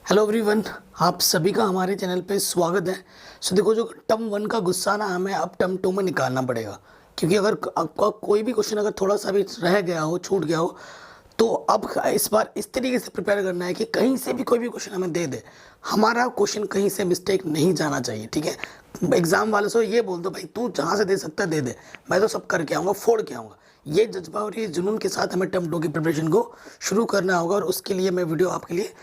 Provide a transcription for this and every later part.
Hello everyone, आप सभी का हमारे चैनल पे स्वागत है। सो देखो, जो टर्म वन का गुस्सा ना हमें अब टर्म टू में निकालना पड़ेगा, क्योंकि अगर आपका कोई भी क्वेश्चन अगर थोड़ा सा भी रह गया हो, छूट गया हो, तो अब इस बार इस तरीके से प्रिपेयर करना है कि कहीं से भी कोई भी क्वेश्चन हमें दे दे, हमारा क्वेश्चन कहीं से मिस्टेक नहीं जाना चाहिए। ठीक है, एग्जाम वाले से ये बोल दो भाई तू जहाँ से दे सकता है दे दे, मैं तो सब करके आऊँगा, फोड़ के आऊँगा। ये जज्बा और ये जुनून के साथ हमें टर्म टू की प्रिपरेशन को शुरू करना होगा, और उसके लिए मैं वीडियो आपके लिए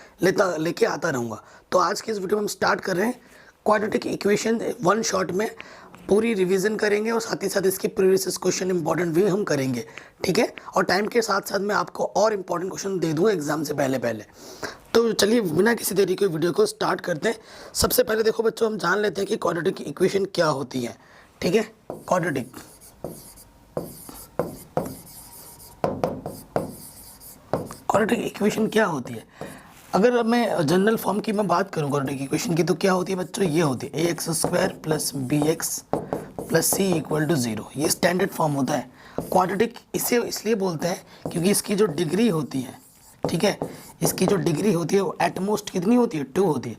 लेके आता रहूँगा। तो आज की इस वीडियो में हम स्टार्ट कर रहे हैं क्वाड्रेटिक इक्वेशन वन शॉट में, पूरी रिवीजन करेंगे और साथ ही साथ इसके प्रीवियस क्वेश्चन इंपॉर्टेंट भी हम करेंगे। ठीक है, और टाइम के साथ साथ मैं आपको और इम्पॉर्टेंट क्वेश्चन दे दूँ एग्जाम से पहले पहले। तो चलिए बिना किसी देरी के वीडियो को स्टार्ट करते हैं। सबसे पहले देखो बच्चों, हम जान लेते हैं कि क्वाड्रेटिक इक्वेशन क्या होती है। ठीक है, क्वाड्रेटिक क्वाड्रेटिक इक्वेशन क्या होती है? अगर मैं जनरल फॉर्म की मैं बात करूँ क्वाड्रेटिक इक्वेशन की, तो क्या होती है बच्चों? ये होती है ax² plus bx plus C equal to 0। ये स्टैंडर्ड फॉर्म होता है। क्वाड्रेटिक इसे इसलिए बोलते हैं क्योंकि इसकी जो डिग्री होती है, ठीक है, इसकी जो डिग्री होती है वो एटमोस्ट कितनी होती है? 2 होती है।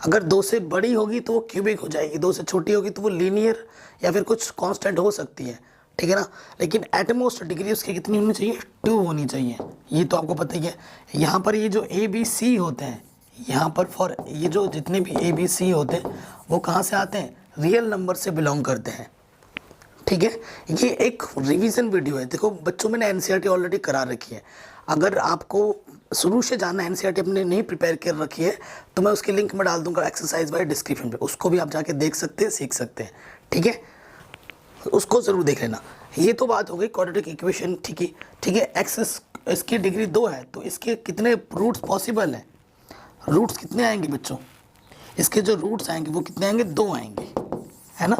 अगर 2 से बड़ी होगी तो वो क्यूबिक हो जाएगी, 2 से छोटी होगी तो वो लीनियर या फिर कुछ कांस्टेंट हो सकती है। ठीक है ना, लेकिन एटमोस्ट डिग्री उसकी कितनी होनी चाहिए? 2 होनी चाहिए। ये तो आपको पता ही है। यहाँ पर ये जो ए बी सी होते हैं, यहाँ पर फॉर ये जो जितने भी ए बी सी होते हैं वो कहाँ से आते हैं? रियल नंबर से बिलोंग करते हैं। ठीक है, ये एक रिवीजन वीडियो है। देखो बच्चों, मैंने एनसीईआरटी ऑलरेडी करा रखी है। अगर आपको शुरू से जानना है, एनसीईआरटी अपने नहीं प्रिपेयर कर रखी है, तो मैं उसकी लिंक में डाल दूंगा एक्सरसाइज वाले डिस्क्रिप्शन पे, उसको भी आप जाके देख सकते हैं, सीख सकते हैं। ठीक है, उसको ज़रूर देख लेना। ये तो बात हो गई क्वाड्रेटिक इक्वेशन। ठीक है, ठीक है, एक्स इसकी डिग्री 2 है, तो इसके कितने रूट्स पॉसिबल हैं? रूट्स कितने आएंगे बच्चों? इसके जो रूट्स आएंगे वो कितने आएंगे? 2 आएंगे, है ना।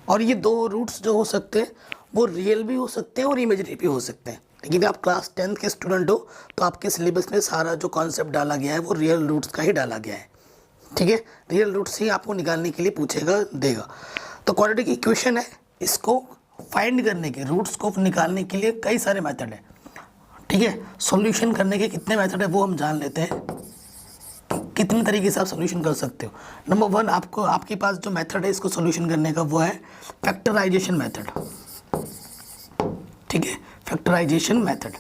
और ये 2 रूट्स जो हो सकते हैं वो रियल भी हो सकते हैं और इमेजिनरी भी हो सकते हैं। लेकिन आप क्लास 10th के स्टूडेंट हो तो आपके सिलेबस में सारा जो कॉन्सेप्ट डाला गया है वो रियल रूट्स का ही डाला गया है। ठीक है, रियल रूट्स ही आपको निकालने के लिए पूछेगा, देगा। तो क्वाड्रेटिक इक्वेशन है, इसको फाइंड करने के, रूट्स को निकालने के लिए कई सारे मेथड है। ठीक है, सॉल्यूशन करने के कितने मेथड है वो हम जान लेते हैं। कितने तरीके से आप सॉल्यूशन कर सकते हो। नंबर 1, आपको आपके पास जो मेथड है इसको सॉल्यूशन करने का वो है फैक्टराइजेशन मेथड। ठीक है, फैक्टराइजेशन मेथड,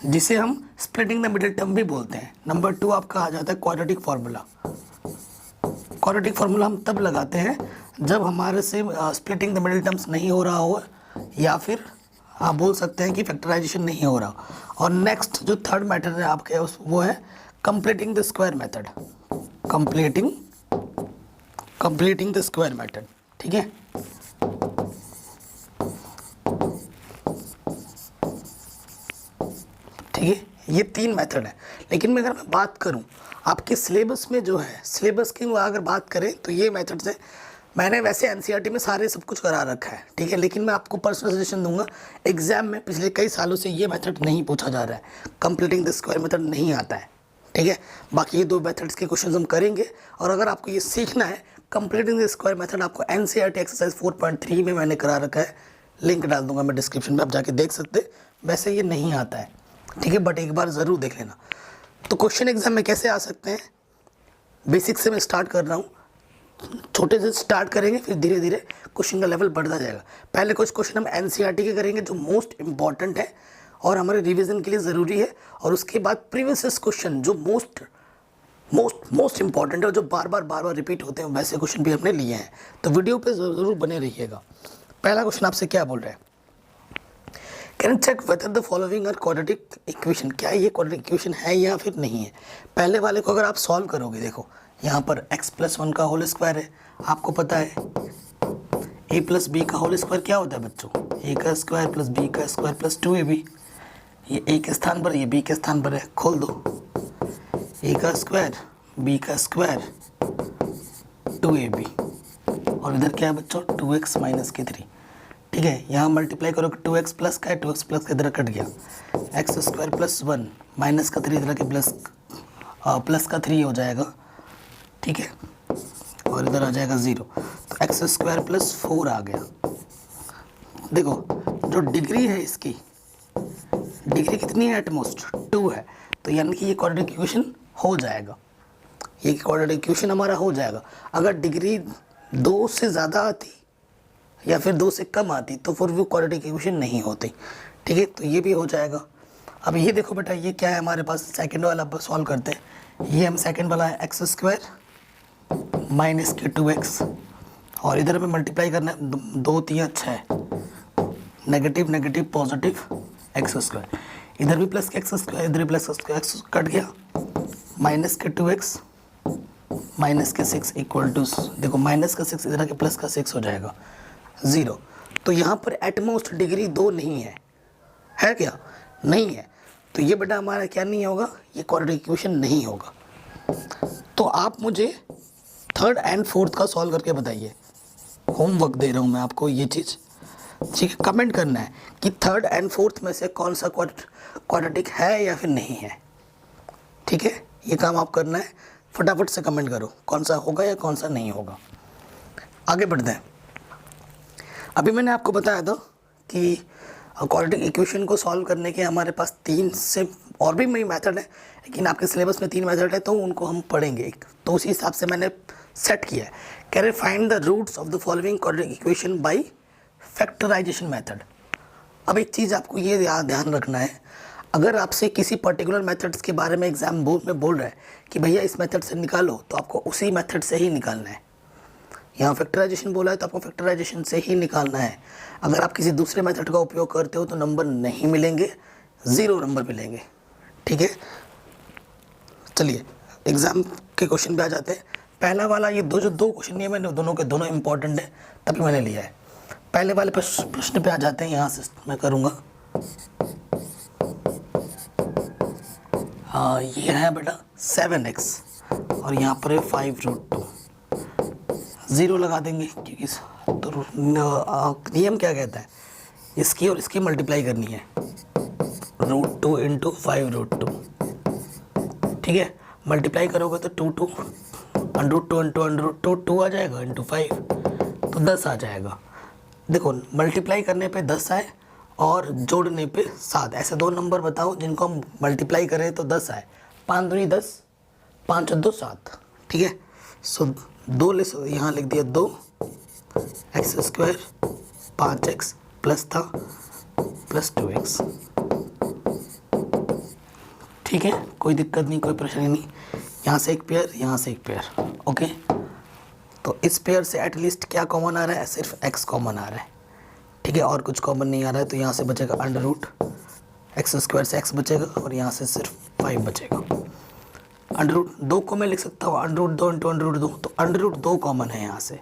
जिसे हम स्प्लिटिंग द मिडिल टर्म भी बोलते हैं। नंबर 2 आपका आ जाता है क्वाड्रेटिक फार्मूला। क्वाड्रेटिक फार्मूला हम तब लगाते हैं जब हमारे से स्प्लिटिंग द मिडिल टर्म्स नहीं हो रहा हो, या फिर आप बोल सकते हैं कि फैक्टराइजेशन नहीं हो रहा। और नेक्स्ट जो थर्ड मेथड है आपके वो है completing the square method. Completing the square method. ठीक है, ठीक है, ये 3 मेथड है। लेकिन मैं अगर मैं बात करूं आपके सिलेबस में जो है, सिलेबस की अगर बात करें तो ये मेथड से मैंने वैसे एनसीईआरटी में सारे सब कुछ करा रखा है। ठीक है, लेकिन मैं आपको पर्सनल सजेशन दूंगा, एग्जाम में पिछले कई सालों से ये मेथड नहीं पूछा जा रहा है, कंप्लीटिंग द स्क्वायर मेथड नहीं आता है। ठीक है, बाकी ये 2 मेथड्स के क्वेश्चन हम करेंगे। और अगर आपको ये सीखना है कंप्लीटिंग द स्क्वायर मेथड, आपको एनसीईआरटी एक्सरसाइज 4.3 में मैंने करा रखा है, लिंक डाल दूंगा मैं डिस्क्रिप्शन में, आप जाके देख सकते हैं। वैसे ये नहीं आता है, ठीक है, बट एक बार ज़रूर देख लेना। तो क्वेश्चन एग्जाम में कैसे आ सकते हैं? बेसिक से मैं स्टार्ट कर रहा हूँ, छोटे से स्टार्ट करेंगे, फिर धीरे धीरे क्वेश्चन का लेवल बढ़ता जाएगा। पहले कुछ क्वेश्चन हम एनसीईआरटी के करेंगे जो मोस्ट इंपॉर्टेंट है और हमारे रिवीजन के लिए ज़रूरी है, और उसके बाद प्रीवियस क्वेश्चन जो मोस्ट इंपॉर्टेंट है, जो बार बार रिपीट होते हैं, वैसे क्वेश्चन भी हमने लिए हैं। तो वीडियो पे ज़रूर बने रहिएगा। पहला क्वेश्चन आपसे क्या बोल रहे हैं? Can check whether the following are quadratic equation. क्या ये क्वाड्रेटिक इक्वेशन है या फिर नहीं है? पहले वाले को अगर आप सॉल्व करोगे, देखो यहाँ पर x+1 का होल स्क्वायर है, आपको पता है a+b का होल स्क्वायर क्या होता है बच्चों? a का स्क्वायर प्लस b का स्क्वायर प्लस 2ab। ये a के स्थान पर, ये b के स्थान पर है, खोल दो। a का स्क्वायर, b का स्क्वायर, 2ab, और इधर क्या है बच्चों? 2x माइनस के 3। ठीक है, यहाँ मल्टीप्लाई करो, 2x प्लस का है, 2x प्लस का इधर कट गया, x² प्लस 1 माइनस का 3 इधर के प्लस का 3 हो जाएगा। ठीक है, और इधर आ जाएगा 0, तो x² प्लस 4 आ गया। देखो जो डिग्री है इसकी, डिग्री कितनी है? एटमोस्ट 2 है, तो यानी कि ये क्वाड्रेटिक इक्वेशन हो जाएगा, ये क्वाड्रेटिक इक्वेशन हमारा हो जाएगा। अगर डिग्री 2 से ज़्यादा आती या फिर 2 से कम आती तो फिर वो क्वाड्रेटिक इक्वेशन नहीं होती। ठीक है, तो ये भी हो जाएगा। अब ये देखो बेटा, ये क्या है हमारे पास, सेकंड वाला सॉल्व करते हैं। ये हम सेकंड वाला है एक्स स्क्वायर माइनस के 2x, और इधर में मल्टीप्लाई करना है 2 3 6, negative negative positive x square, इधर भी प्लस के एक्स स्क्वायर, इधर भी प्लस एक्स कट गया, माइनस के 2x माइनस के 6 इक्वल टू, देखो माइनस का 6 इधर के प्लस का 6 हो जाएगा 0। तो यहाँ पर एटमोस्ट डिग्री 2 नहीं है क्या? नहीं है। तो ये बेटा हमारा क्या नहीं होगा, ये क्वाड्रेटिक इक्वेशन नहीं होगा। तो आप मुझे थर्ड एंड फोर्थ का सॉल्व करके बताइए, होमवर्क दे रहा हूँ मैं आपको ये चीज़, ठीक है। कमेंट करना है कि थर्ड एंड फोर्थ में से कौन सा क्वाड्रेटिक है या फिर नहीं है, ठीक है। ये काम आप करना है, फटाफट से कमेंट करो कौन सा होगा या कौन सा नहीं होगा। आगे बढ़ते हैं। अभी मैंने आपको बताया था कि क्वाड्रेटिक इक्वेशन को सॉल्व करने के हमारे पास 3 से और भी मेथड है, लेकिन आपके सिलेबस में 3 मेथड है तो उनको हम पढ़ेंगे। तो उसी हिसाब से मैंने सेट किया है। कह रहे find the roots of the following quadratic equation by factorisation method. अब एक चीज़ आपको ये ध्यान रखना है, अगर आपसे किसी पर्टिकुलर मेथड्स के बारे में एग्जाम बोर्ड में बोल रहा है कि भैया इस मेथड से निकालो, तो आपको उसी मेथड से ही निकालना है। यहाँ फैक्टराइजेशन बोला है तो आपको फैक्टराइजेशन से ही निकालना है। अगर आप किसी दूसरे मेथड का उपयोग करते हो तो नंबर नहीं मिलेंगे, 0 नंबर मिलेंगे, ठीक है। चलिए एग्ज़ाम के क्वेश्चन पे आ जाते हैं। पहला वाला, ये दो क्वेश्चन है, मैंने दोनों के दोनों इंपॉर्टेंट है तभी मैंने लिया है। पहले वाले प्रश्न पे आ जाते हैं, यहाँ से मैं करूँगा। हाँ, ये है बेटा 7x और यहाँ पर है 5√2। 0 लगा देंगे क्योंकि तो नियम क्या कहता है, इसकी और इसकी मल्टीप्लाई करनी है, √2 इंटू 5√2, ठीक है। मल्टीप्लाई करोगे तो 2 √2 इंटू √2 आ जाएगा, इंटू 5 तो 10 आ जाएगा। देखो मल्टीप्लाई करने पे 10 आए और जोड़ने पे 7, ऐसे 2 नंबर बताओ जिनको हम मल्टीप्लाई करें तो 10 आए। 5 दूनी 10, 5 और 2 7, ठीक है। सो 2 यहाँ लिख दिया 2 एक्स स्क्वायर 5x प्लस था प्लस 2x, ठीक है। कोई दिक्कत नहीं, कोई परेशानी नहीं। यहाँ से एक पेयर, यहाँ से एक पेयर, ओके। तो इस पेयर से एटलीस्ट क्या कॉमन आ रहा है, सिर्फ x कॉमन आ रहा है, ठीक है, और कुछ कॉमन नहीं आ रहा है। तो यहाँ से बचेगा अंडर रूट, एक्स स्क्वायर से x बचेगा और यहाँ से सिर्फ 5 बचेगा। अंडर रूट 2 को मैं लिख सकता हूँ under root 2 into under root 2, तो अंडर रूट 2 कॉमन है यहाँ से।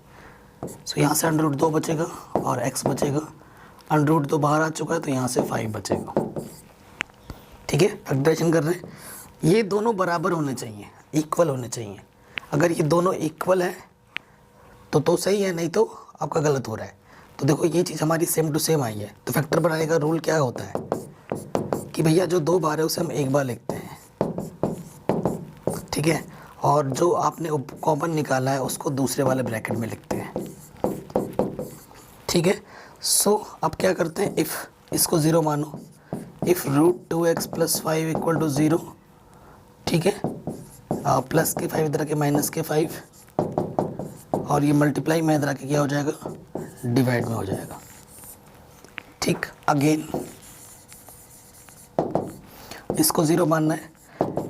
सो यहाँ से अंडर रूट 2 बचेगा और x बचेगा। अंडर रूट 2 बाहर आ चुका है तो यहाँ से 5 बचेगा, ठीक है। फैक्टराइजेशन कर रहे हैं, ये दोनों बराबर होने चाहिए, इक्वल होने चाहिए। अगर ये दोनों इक्वल है तो सही है, नहीं तो आपका गलत हो रहा है। तो देखो ये चीज़ हमारी सेम टू सेम आई है। तो फैक्टर बनाने का रूल क्या होता है कि भैया जो 2 बार है उसे हम 1 बार लिखते हैं, ठीक है, और जो आपने कॉमन निकाला है उसको दूसरे वाले ब्रैकेट में लिखते हैं, ठीक है। सो अब क्या करते हैं, इफ़ इसको 0 मानो, इफ़ √2x + 5 = 0, ठीक है। प्लस के 5 इधर के माइनस के 5, और ये मल्टीप्लाई में इधर के क्या हो जाएगा, डिवाइड में हो जाएगा, ठीक। अगेन इसको 0 मानना है,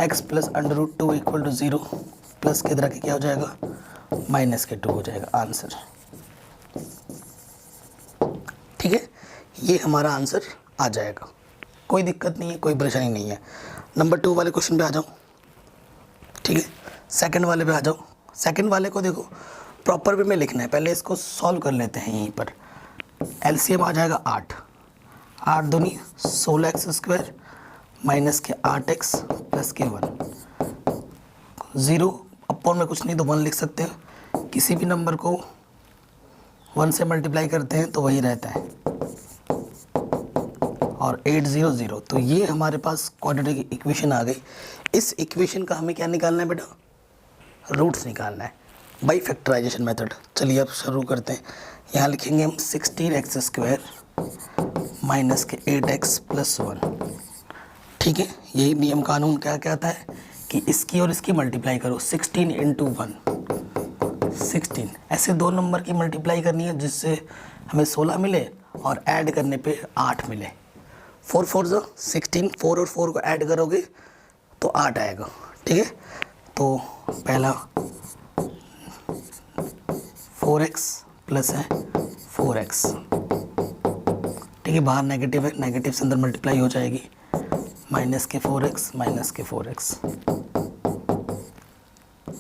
x + √2 = 0, प्लस के इधर के क्या हो जाएगा, माइनस के 2 हो जाएगा, आंसर, ठीक है। ये हमारा आंसर आ जाएगा, कोई दिक्कत नहीं है, कोई परेशानी नहीं है। नंबर 2 वाले क्वेश्चन पे आ जाओ, ठीक है। सेकंड वाले पे आ जाओ। सेकंड वाले को देखो प्रॉपर वे में लिखना है, पहले इसको सॉल्व कर लेते हैं। यहीं पर एलसीएम आ जाएगा 8, 8 दूनी 16x स्क्वायर माइनस के 8x प्लस के 1, 0 अपोन में कुछ नहीं तो 1 लिख सकते हैं। किसी भी नंबर को 1 से मल्टीप्लाई करते हैं तो वही रहता है, और 8 0 0। तो ये हमारे पास क्वाड्रेटिक इक्वेशन आ गई। इस इक्वेशन का हमें क्या निकालना है बेटा, रूट्स निकालना है बाई फैक्टराइजेशन मेथड। चलिए अब शुरू करते हैं। यहाँ लिखेंगे हम 16x स्क्वायर माइनस के 8x प्लस 1, ठीक है। यही नियम कानून क्या कहता है कि इसकी और इसकी मल्टीप्लाई करो 16 इंटू 1 16, ऐसे दो नंबर की मल्टीप्लाई करनी है जिससे हमें 16 मिले और ऐड करने पे 8 मिले। 4 4 जो 16, 4 और 4 को ऐड करोगे तो 8 आएगा। ठीक है, तो पहला 4x प्लस है 4x। ठीक है, बाहर नेगेटिव है, नेगेटिव से अंदर मल्टीप्लाई हो जाएगी, माइनस के 4x माइनस के 4x।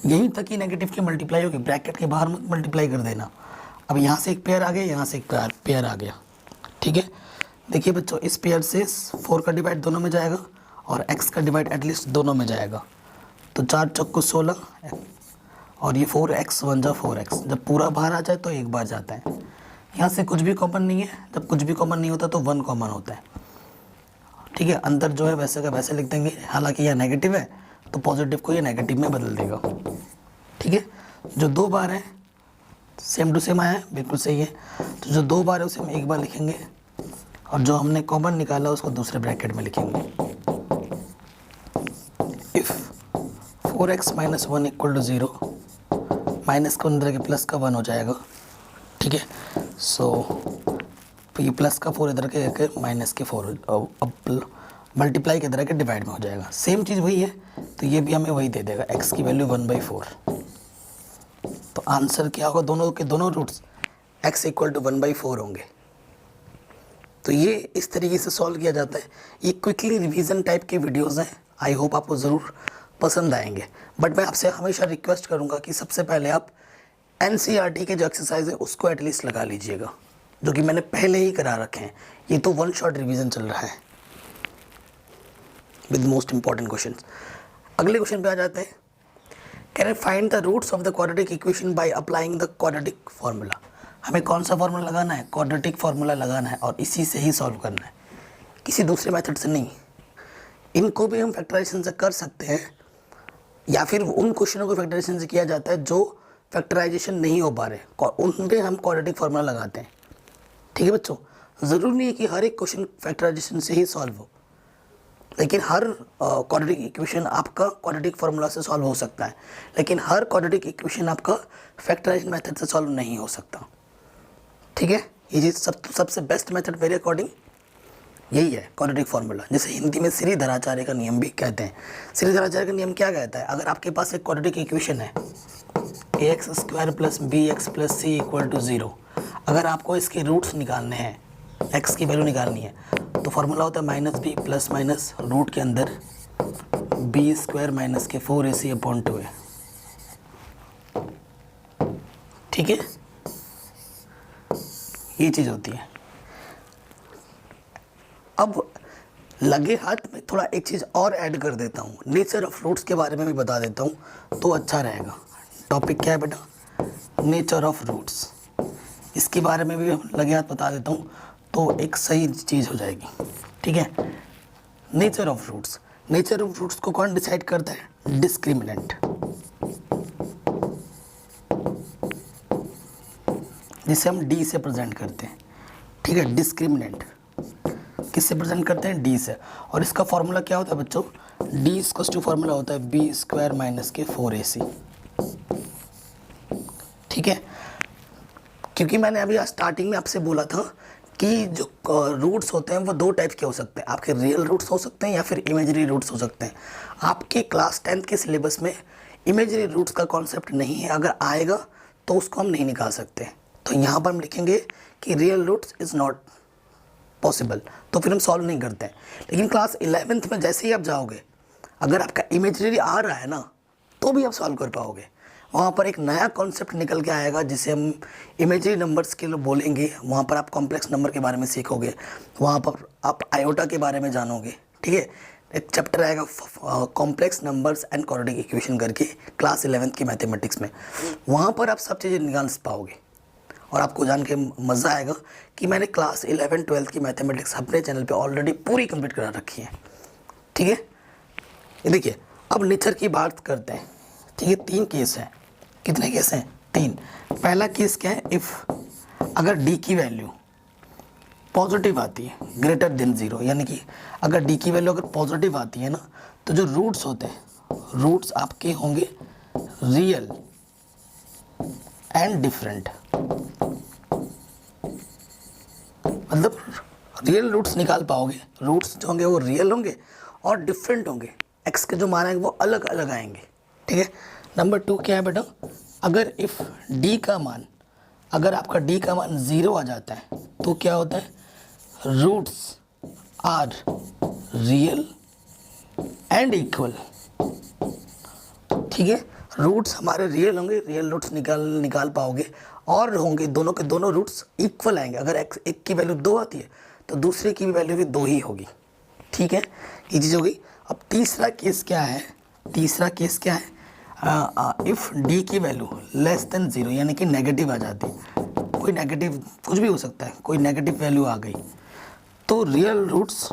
यहीं तक ही नेगेटिव की मल्टीप्लाई होगी, ब्रैकेट के बाहर मत मल्टीप्लाई कर देना। अब यहाँ से एक पेयर आ गया, यहाँ से एक पेयर आ गया। ठीक है, देखिए बच्चों, इस पेयर से 4 का डिवाइड दोनों में जाएगा और x का डिवाइड एटलीस्ट दोनों में जाएगा। तो 4 चौको 16 और ये 4x 1 जा 4x। जब पूरा बाहर आ जाए तो एक बार जाता है। यहाँ से कुछ भी कॉमन नहीं है, जब कुछ भी कॉमन नहीं होता तो 1 कॉमन होता है। ठीक है, अंदर जो है वैसे का वैसे लिख देंगे, हालांकि यह नेगेटिव है तो पॉजिटिव को ये नेगेटिव में बदल देगा। ठीक है, जो 2 बार है सेम टू सेम आया है, बिल्कुल सही है। तो जो 2 बार है उसे हम एक बार लिखेंगे और जो हमने कॉमन निकाला उसको दूसरे ब्रैकेट में लिखेंगे। If 4x minus 1 equal to 0, minus को अंदर के प्लस का 1 हो जाएगा। ठीक है, सो ये प्लस का 4 इधर के माइनस के 4 अब मल्टीप्लाई के इधर के डिवाइड में हो जाएगा। सेम चीज़ वही है, तो ये भी हमें वही दे देगा, x की वैल्यू 1/4। तो आंसर क्या होगा, दोनों के दोनों रूट्स x इक्वल टू 1/4 होंगे। तो ये इस तरीके से सॉल्व किया जाता है। ये क्विकली रिवीजन टाइप के वीडियोस हैं, आई होप आपको ज़रूर पसंद आएंगे। बट मैं आपसे हमेशा रिक्वेस्ट करूँगा कि सबसे पहले आप NCERT के जो एक्सरसाइज है उसको एटलीस्ट लगा लीजिएगा, जो कि मैंने पहले ही करा रखे हैं। ये तो 1 शॉट रिवीजन चल रहा है विद मोस्ट इंपॉर्टेंट क्वेश्चन। अगले क्वेश्चन पे आ जाते हैं। Can I find the roots of the quadratic equation by applying the quadratic formula. हमें कौन सा फार्मूला लगाना है, क्वाड्रेटिक फार्मूला लगाना है और इसी से ही सॉल्व करना है, किसी दूसरे मेथड से नहीं। इनको भी हम फैक्टराइजेशन से कर सकते हैं या फिर उन क्वेश्चनों को फैक्टराइजेशन से किया जाता है जो फैक्टराइजेशन नहीं हो पा रहे, उन पे हम क्वाड्रेटिक फार्मूला लगाते हैं। ठीक है बच्चों, ज़रूरी नहीं है कि हर एक क्वेश्चन फैक्टराइजेशन से ही सॉल्व हो, लेकिन हर क्वाड्रेटिक इक्वेशन आपका क्वाड्रेटिक फार्मूला से सॉल्व हो सकता है, लेकिन हर क्वाड्रेटिक इक्वेशन आपका फैक्टराइजेशन मेथड से सॉल्व नहीं हो सकता। ठीक है, ये चीज़ सबसे बेस्ट मेथड मेरे अकॉर्डिंग यही है, क्वाड्रेटिक फार्मूला, जिसे हिंदी में श्रीधराचार्य का नियम भी कहते हैं। श्रीधराचार्य का नियम क्या कहता है, अगर आपके पास एक क्वाड्रेटिक इक्वेशन है ax² plus bx plus c equal to 0, अगर आपको इसके रूट्स निकालने हैं, x की वैल्यू निकालनी है, तो फार्मूला होता है -b प्लस माइनस रूट के अंदर b² माइनस के 4ac/2a। ठीक है, ये चीज़ होती है। अब लगे हाथ में थोड़ा एक चीज़ और ऐड कर देता हूँ, नेचर ऑफ रूट्स के बारे में भी बता देता हूँ तो अच्छा रहेगा। टॉपिक क्या है बेटा, नेचर ऑफ रूट्स, इसके बारे में भी लगे हाथ बता देता हूँ तो एक सही चीज़ हो जाएगी। ठीक है, nature of roots, nature of roots को कौन डिसाइड करता है, डिस्क्रिमिनेंट, जिसे हम डी से प्रेजेंट करते हैं। ठीक है, डिस्क्रिमिनेंट किससे प्रेजेंट करते हैं, डी से। और इसका फॉर्मूला क्या होता है बच्चों, डी इक्वल्स टू फॉर्मूला होता है b² माइनस के 4ac। ठीक है, क्योंकि मैंने अभी स्टार्टिंग में आपसे बोला था कि जो रूट्स होते हैं वो 2 टाइप के हो सकते हैं, आपके रियल रूट्स हो सकते हैं या फिर इमेजरी रूट्स हो सकते हैं। आपके क्लास 10th के सिलेबस में इमेजरी रूट्स का कॉन्सेप्ट नहीं है, अगर आएगा तो उसको हम नहीं निकाल सकते। तो यहाँ पर हम लिखेंगे कि real roots is not possible, तो फिर हम सॉल्व नहीं करते हैं। लेकिन क्लास 11th में जैसे ही आप जाओगे, अगर आपका इमेजरी आ रहा है ना, तो भी आप सॉल्व कर पाओगे। वहाँ पर एक नया कॉन्सेप्ट निकल के आएगा जिसे हम इमेजरी नंबर्स के लिए बोलेंगे। वहाँ पर आप कॉम्प्लेक्स नंबर के बारे में सीखोगे, वहाँ पर आप आयोटा के बारे में जानोगे। ठीक है, एक चैप्टर आएगा complex numbers and quadratic equation करके क्लास 11th की मैथमेटिक्स में, वहाँ पर आप सब चीज़ें निकाल पाओगे और आपको जान के मज़ा आएगा कि मैंने क्लास 11 12 की मैथमेटिक्स अपने चैनल पे ऑलरेडी पूरी कंप्लीट करा रखी है। ठीक है, ये देखिए, अब नेचर की बात करते हैं। ठीक है, 3 केस हैं, कितने केस हैं, 3। पहला केस क्या है, इफ़ अगर डी की वैल्यू पॉजिटिव आती है ग्रेटर देन 0, यानी कि अगर डी की वैल्यू अगर पॉजिटिव आती है ना, तो जो रूट्स होते हैं रूट्स आपके होंगे रियल एंड डिफरेंट, मतलब रियल रूट्स निकाल पाओगे, रूट्स जो होंगे वो रियल होंगे और डिफरेंट होंगे, एक्स के जो मान आएंगे वो अलग अलग आएंगे। ठीक है। नंबर 2 क्या है बेटा, अगर इफ़ डी का मान, अगर आपका डी का मान 0 आ जाता है तो क्या होता है, roots are real and equal. ठीक है, रूट्स हमारे रियल होंगे, रियल रूट्स निकाल पाओगे और होंगे दोनों के दोनों रूट्स इक्वल आएंगे। अगर एक की वैल्यू 2 आती है तो दूसरे की भी वैल्यू भी 2 ही होगी। ठीक है, ये चीज़ हो गई। अब तीसरा केस क्या है, तीसरा केस क्या है, इफ़ डी की वैल्यू लेस देन 0 यानी कि नेगेटिव आ जाती है, कोई नेगेटिव कुछ भी हो सकता है, कोई नेगेटिव वैल्यू आ गई तो रियल रूट्स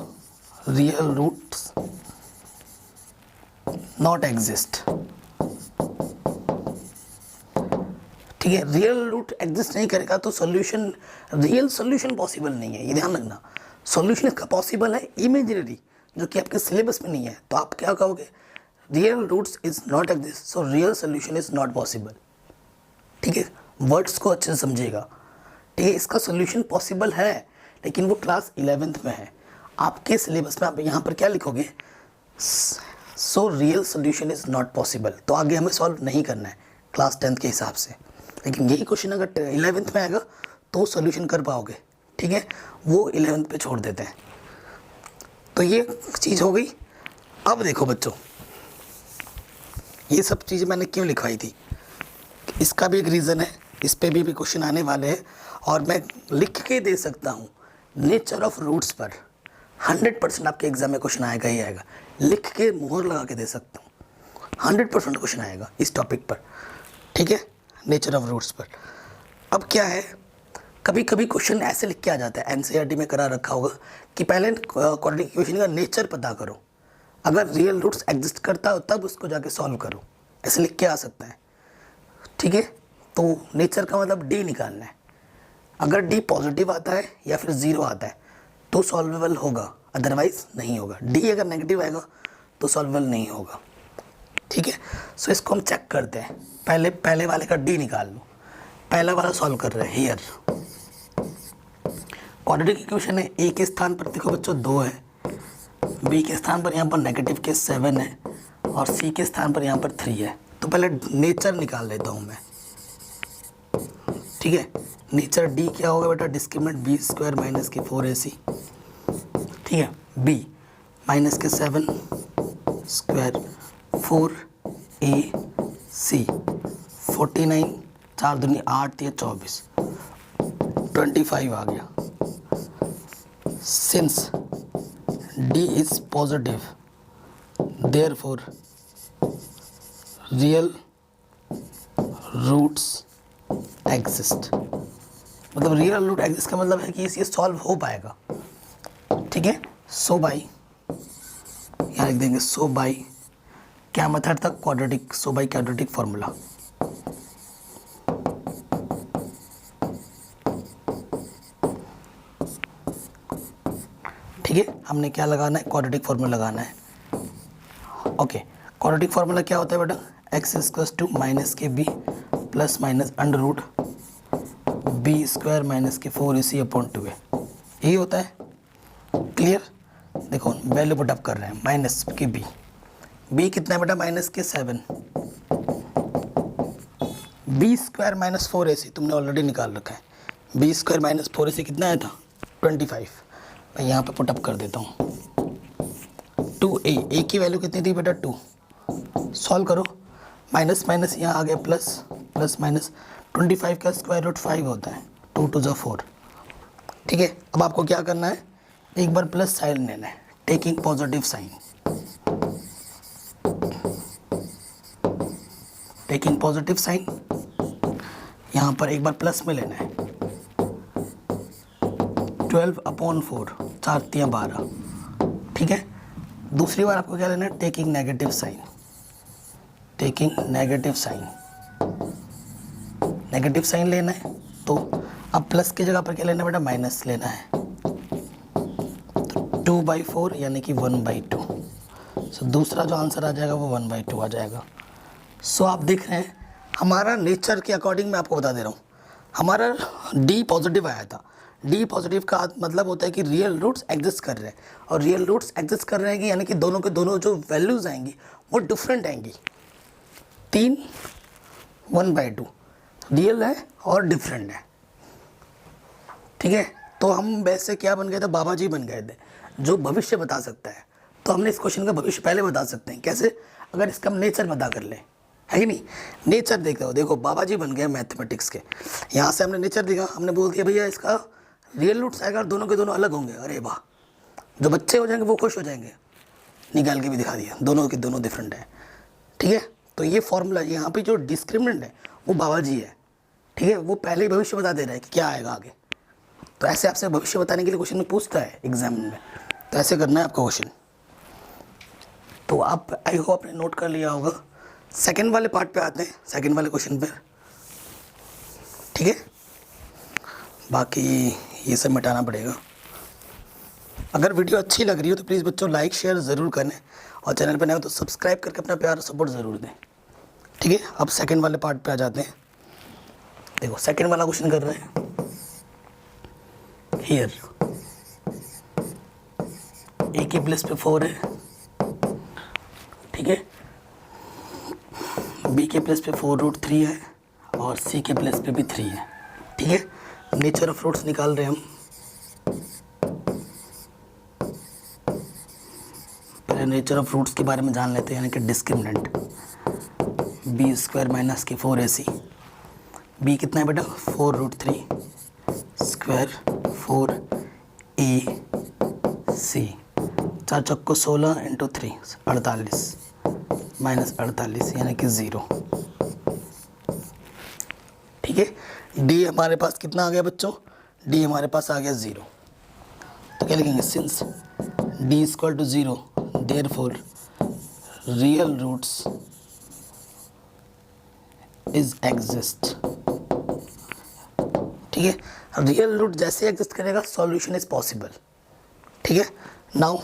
नॉट एग्जिस्ट। ठीक है, रियल रूट एग्जिस्ट नहीं करेगा तो सॉल्यूशन, रियल सॉल्यूशन पॉसिबल नहीं है, ये ध्यान रखना। सॉल्यूशन इसका पॉसिबल है इमेजिनरी, जो कि आपके सिलेबस में नहीं है, तो आप क्या कहोगे, real roots is not exist, so real solution is not possible. ठीक है, वर्ड्स को अच्छे से समझिएगा। ठीक है, इसका सॉल्यूशन पॉसिबल है लेकिन वो क्लास 11th में है। आपके सिलेबस में आप यहाँ पर क्या लिखोगे, सो real solution is not possible, तो आगे हमें सॉल्व नहीं करना है क्लास 10th के हिसाब से। लेकिन यही क्वेश्चन अगर 11th में आएगा तो सॉल्यूशन कर पाओगे। ठीक है, वो 11th पे छोड़ देते हैं। तो ये चीज़ हो गई। अब देखो बच्चों, ये सब चीज़ें मैंने क्यों लिखवाई थी, इसका भी एक रीज़न है, इस पे भी क्वेश्चन आने वाले हैं और मैं लिख के दे सकता हूँ नेचर ऑफ रूट्स पर 100% आपके एग्जाम में क्वेश्चन आएगा ही आएगा, लिख के मोहर लगा के दे सकता हूँ, 100% क्वेश्चन आएगा इस टॉपिक पर। ठीक है, नेचर ऑफ रूट्स पर। अब क्या है, कभी कभी क्वेश्चन ऐसे लिख के आ जाता है, एनसीईआरटी में करा रखा होगा कि पहले क्वाड्रेटिक इक्वेशन का नेचर पता करो, अगर रियल रूट्स एग्जिस्ट करता हो तब उसको जाके सॉल्व करो, ऐसे लिख के आ सकता है। ठीक है, तो नेचर का मतलब डी निकालना है, अगर डी पॉजिटिव आता है या फिर 0 आता है तो सॉल्वेबल होगा, अदरवाइज नहीं होगा। डी अगर नेगेटिव आएगा तो सॉल्वेबल नहीं होगा। ठीक है, सो इसको हम चेक करते हैं। पहले वाले का डी निकाल लो, पहला वाला सॉल्व कर रहे हैं। हियर क्वाड्रेटिक इक्वेशन है, ए के स्थान पर देखो बच्चों 2 है, बी के स्थान पर यहाँ पर नेगेटिव के 7 है और सी के स्थान पर यहाँ पर 3 है। तो पहले नेचर निकाल लेता हूँ मैं। ठीक है, नेचर डी क्या होगा बेटा, डिस्क्रिमिनेंट बी स्क्वायर माइनस के 4ac। ठीक है, बी माइनस के 7 स्क्वायर 4ac 49, 4 दूनी 8 या 24, 25 आ गया। Since D is positive therefore real roots exist, मतलब रियल रूट एग्जिस्ट का मतलब है कि ये सॉल्व हो पाएगा। ठीक है, सो बाई यहाँ लिख देंगे, सो बाई क्या मेथड था, quadratic, so by quadratic formula. ठीक है, हमने क्या लगाना है, क्वाड्रेटिक फॉर्मूला लगाना है। ओके, क्वाड्रेटिक फॉर्मूला क्या होता है बेटा, एक्स इक्वल्स टू माइनस के B plus minus under root B square minus के 4ac अपॉन 2a, यही होता है। क्लियर, देखो वैल्यू पुट अप कर रहे हैं, माइनस के बी कितना है बेटा, माइनस के 7, बी स्क्वायर माइनस 4ac तुमने ऑलरेडी निकाल रखा है, बी स्क्वायर माइनस 4ac कितना आया था 25, मैं यहाँ पे पुटअप कर देता हूँ। 2a की वैल्यू कितनी थी बेटा 2, सॉल्व करो, माइनस माइनस यहाँ आ गया प्लस, प्लस माइनस 25 का स्क्वायर रूट 5 होता है, 2 2 जा 4। ठीक है, अब आपको क्या करना है, एक बार प्लस साइन लेना है, taking positive sine, taking positive sine, यहाँ पर एक बार प्लस में लेना है, 12/4, 4 3 12। ठीक है, दूसरी बार आपको क्या लेना है, taking negative sine, taking negative sine, negative sine लेना है। तो अब प्लस की जगह पर क्या लेना है बेटा, माइनस लेना है, तो 2/4 यानी कि 1/2, सो दूसरा जो आंसर आ जाएगा वो 1/2 आ जाएगा। सो आप देख रहे हैं हमारा नेचर के अकॉर्डिंग मैं आपको बता दे रहा हूँ, हमारा डी पॉजिटिव आया था। डी पॉजिटिव का मतलब होता है कि रियल रूट्स एग्जिस्ट कर रहे हैं, और रियल रूट्स एग्जिस्ट कर रहे हैं कि यानी कि दोनों के दोनों जो वैल्यूज़ आएंगी वो डिफरेंट आएंगी। 3 1/2 रियल है और डिफरेंट है, ठीक है। तो हम वैसे क्या बन गए थे, बाबा जी बन गए थे जो भविष्य बता सकता है। तो हमने इस क्वेश्चन का भविष्य पहले बता सकते हैं। कैसे? अगर इसका हम नेचर पता कर लें, है कि नहीं। नेचर देखते हो, देखो बाबा जी बन गए मैथमेटिक्स के, यहाँ से हमने नेचर देखा, हमने बोल दिया भैया इसका रियल रूट्स आएगा और दोनों के दोनों अलग होंगे। अरे वाह, जो बच्चे हो जाएंगे वो खुश हो जाएंगे, निकाल के भी दिखा दिया दोनों के दोनों डिफरेंट है, ठीक है। तो ये फॉर्मूला यहाँ पे जो डिस्क्रिमिनेंट है वो बाबा जी है, ठीक है। वो पहले ही भविष्य बता दे रहा है कि क्या आएगा आगे। तो ऐसे आपसे भविष्य बताने के लिए क्वेश्चन में पूछता है एग्जाम में, तो ऐसे करना है आपका क्वेश्चन। तो आप आई होप आपने नोट कर लिया होगा। सेकंड वाले पार्ट पे आते हैं, सेकंड वाले क्वेश्चन पे, ठीक है। बाकी ये सब मिटाना पड़ेगा। अगर वीडियो अच्छी लग रही हो तो प्लीज़ बच्चों लाइक शेयर ज़रूर करें, और चैनल पर नए हो तो सब्सक्राइब करके अपना प्यार और सपोर्ट ज़रूर दें, ठीक है। अब सेकंड वाले पार्ट पे आ जाते हैं। देखो सेकंड वाला क्वेश्चन कर रहे हैं। हियर ए के प्लस पे 4 है, ठीक है। बी के प्लस पे 4√3 है, और सी के प्लस पे भी 3 है, ठीक है। नेचर ऑफ रूट्स निकाल रहे हैं हम। पहले नेचर ऑफ रूट्स के बारे में जान लेते हैं, यानी कि डिस्क्रिमिनेंट। b² माइनस के 4ac, b कितना है बेटा 4√3 स्क्वायर 4ac, 4 चौको 16 इंटू 3 48 माइनस 48 यानी कि 0, ठीक है। डी हमारे पास कितना आ गया बच्चों, डी हमारे पास आ गया 0। तो क्या लिखेंगे, since D equal to 0 therefore real roots is exist, ठीक है। रियल रूट जैसे एग्जिस्ट करेगा सॉल्यूशन इज पॉसिबल, ठीक है। नाउ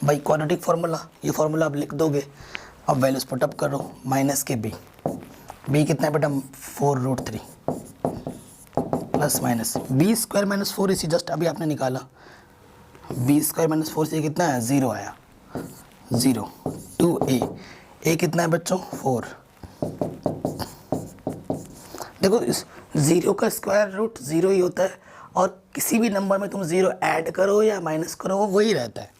बाई क्वाड्रेटिक फार्मूला, ये फार्मूला आप लिख दोगे। अब वैल्यूज पुट अप करो, माइनस के बी, बी कितना है बेटा 4√3 plus minus b² minus 4ac just अभी आपने निकाला, b² माइनस 4ac कितना है 0 आया, 0 2a, a कितना है बच्चों 4। देखो इस 0 का स्क्वायर रूट 0 ही होता है, और किसी भी नंबर में तुम 0 ऐड करो या माइनस करो वो वही रहता है।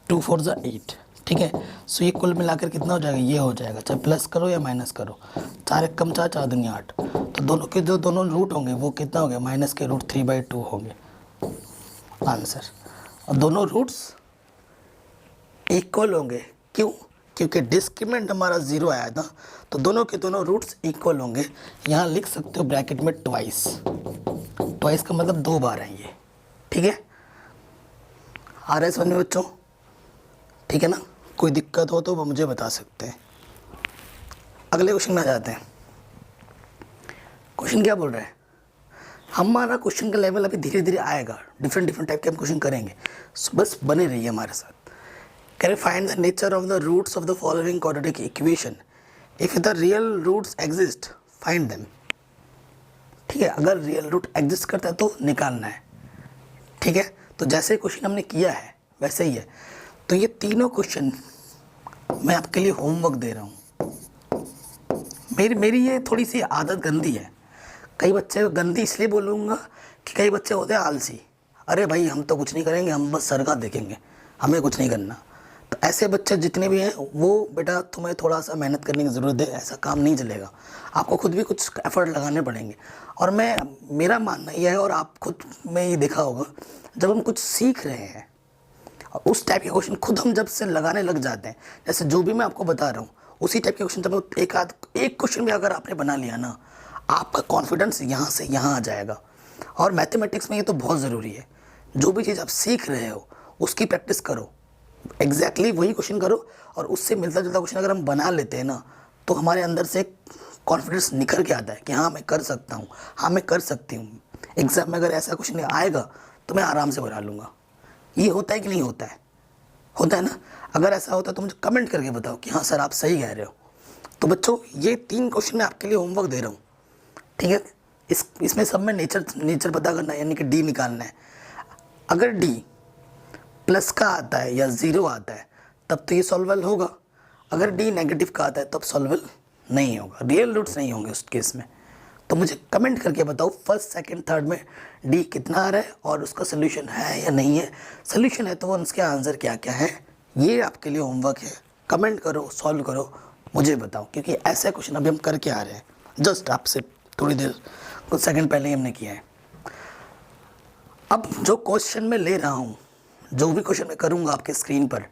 2 4 = 8, ठीक है। सो ये कुल मिलाकर कितना हो जाएगा, ये हो जाएगा, चाहे प्लस करो या माइनस करो। 4 1 कम 4 4 दूनी 8, तो दोनों के जो दोनों रूट होंगे वो कितना हो गया माइनस के रूट 3/2 होंगे आंसर। और दोनों रूट्स इक्वल होंगे, क्यों? क्योंकि डिस्क्रिमिनेंट हमारा 0 आया था, तो दोनों के दोनों रूट्स इक्वल होंगे। यहाँ लिख सकते हो ब्रैकेट में ट्वाइस, ट्वाइस का मतलब 2 बार आएंगे, ठीक है। आ रहा है समझ में बच्चों, ठीक है ना। कोई दिक्कत हो तो वो मुझे बता सकते हैं। अगले क्वेश्चन में आ जाते हैं। क्वेश्चन क्या बोल रहा है, हमारा क्वेश्चन का लेवल अभी धीरे धीरे आएगा, डिफरेंट टाइप के हम क्वेश्चन करेंगे, सो बस बने रहिए हमारे साथ। Can find the nature of the roots of the following quadratic equation, if the real roots exist find them, ठीक है। अगर रियल रूट एग्जिस्ट करता है तो निकालना है, ठीक है। तो जैसे क्वेश्चन हमने किया है वैसे ही है। तो ये तीनों क्वेश्चन मैं आपके लिए होमवर्क दे रहा हूँ। मेरी ये थोड़ी सी आदत गंदी है। कई बच्चे गंदी इसलिए बोलूँगा कि कई बच्चे होते हैं आलसी, अरे भाई हम तो कुछ नहीं करेंगे, हम बस सरकार देखेंगे, हमें कुछ नहीं करना। तो ऐसे बच्चे जितने भी हैं वो बेटा तुम्हें थोड़ा सा मेहनत करने की ज़रूरत है, ऐसा काम नहीं चलेगा, आपको खुद भी कुछ एफर्ट लगाने पड़ेंगे। और मेरा मानना यह है, और आप खुद में ये देखा होगा, जब हम कुछ सीख रहे हैं और उस टाइप के क्वेश्चन खुद हम जब से लगाने लग जाते हैं, जैसे जो भी मैं आपको बता रहा हूँ उसी टाइप के क्वेश्चन जब एक क्वेश्चन भी अगर आपने बना लिया ना, आपका कॉन्फिडेंस यहाँ से यहाँ आ जाएगा। और मैथमेटिक्स में ये तो बहुत ज़रूरी है, जो भी चीज़ आप सीख रहे हो उसकी प्रैक्टिस करो, एग्जैक्टली वही क्वेश्चन करो, और उससे मिलता जुलता क्वेश्चन अगर हम बना लेते हैं ना, तो हमारे अंदर से कॉन्फिडेंस निखर के आता है कि हाँ मैं कर सकता हूँ, हाँ मैं कर सकती हूँ। एग्जाम में अगर ऐसा क्वेश्चन आएगा तो मैं आराम से बना लूँगा। ये होता है कि नहीं होता है? होता है ना। अगर ऐसा होता है तो मुझे कमेंट करके बताओ कि हाँ सर आप सही कह रहे हो। तो बच्चों ये 3 क्वेश्चन मैं आपके लिए होमवर्क दे रहा हूँ, ठीक है। इसमें सब में नेचर पता करना है, यानी कि डी निकालना है। अगर डी प्लस का आता है या 0 आता है तब तो ये सॉल्वेबल होगा। अगर डी नेगेटिव का आता है तब सॉल्वेबल नहीं होगा, रियल रूट्स नहीं होंगे उस केस में। तो मुझे कमेंट करके बताओ फर्स्ट सेकंड थर्ड में डी कितना आ रहा है और उसका सोल्यूशन है या नहीं है। सोल्यूशन है तो वो उसके आंसर क्या क्या है, ये आपके लिए होमवर्क है। कमेंट करो, सॉल्व करो, मुझे बताओ, क्योंकि ऐसे क्वेश्चन अभी हम करके आ रहे हैं, जस्ट आपसे थोड़ी देर कुछ सेकंड पहले ही हमने किया है। अब जो क्वेश्चन मैं ले रहा हूँ, जो भी क्वेश्चन मैं करूँगा आपके स्क्रीन पर,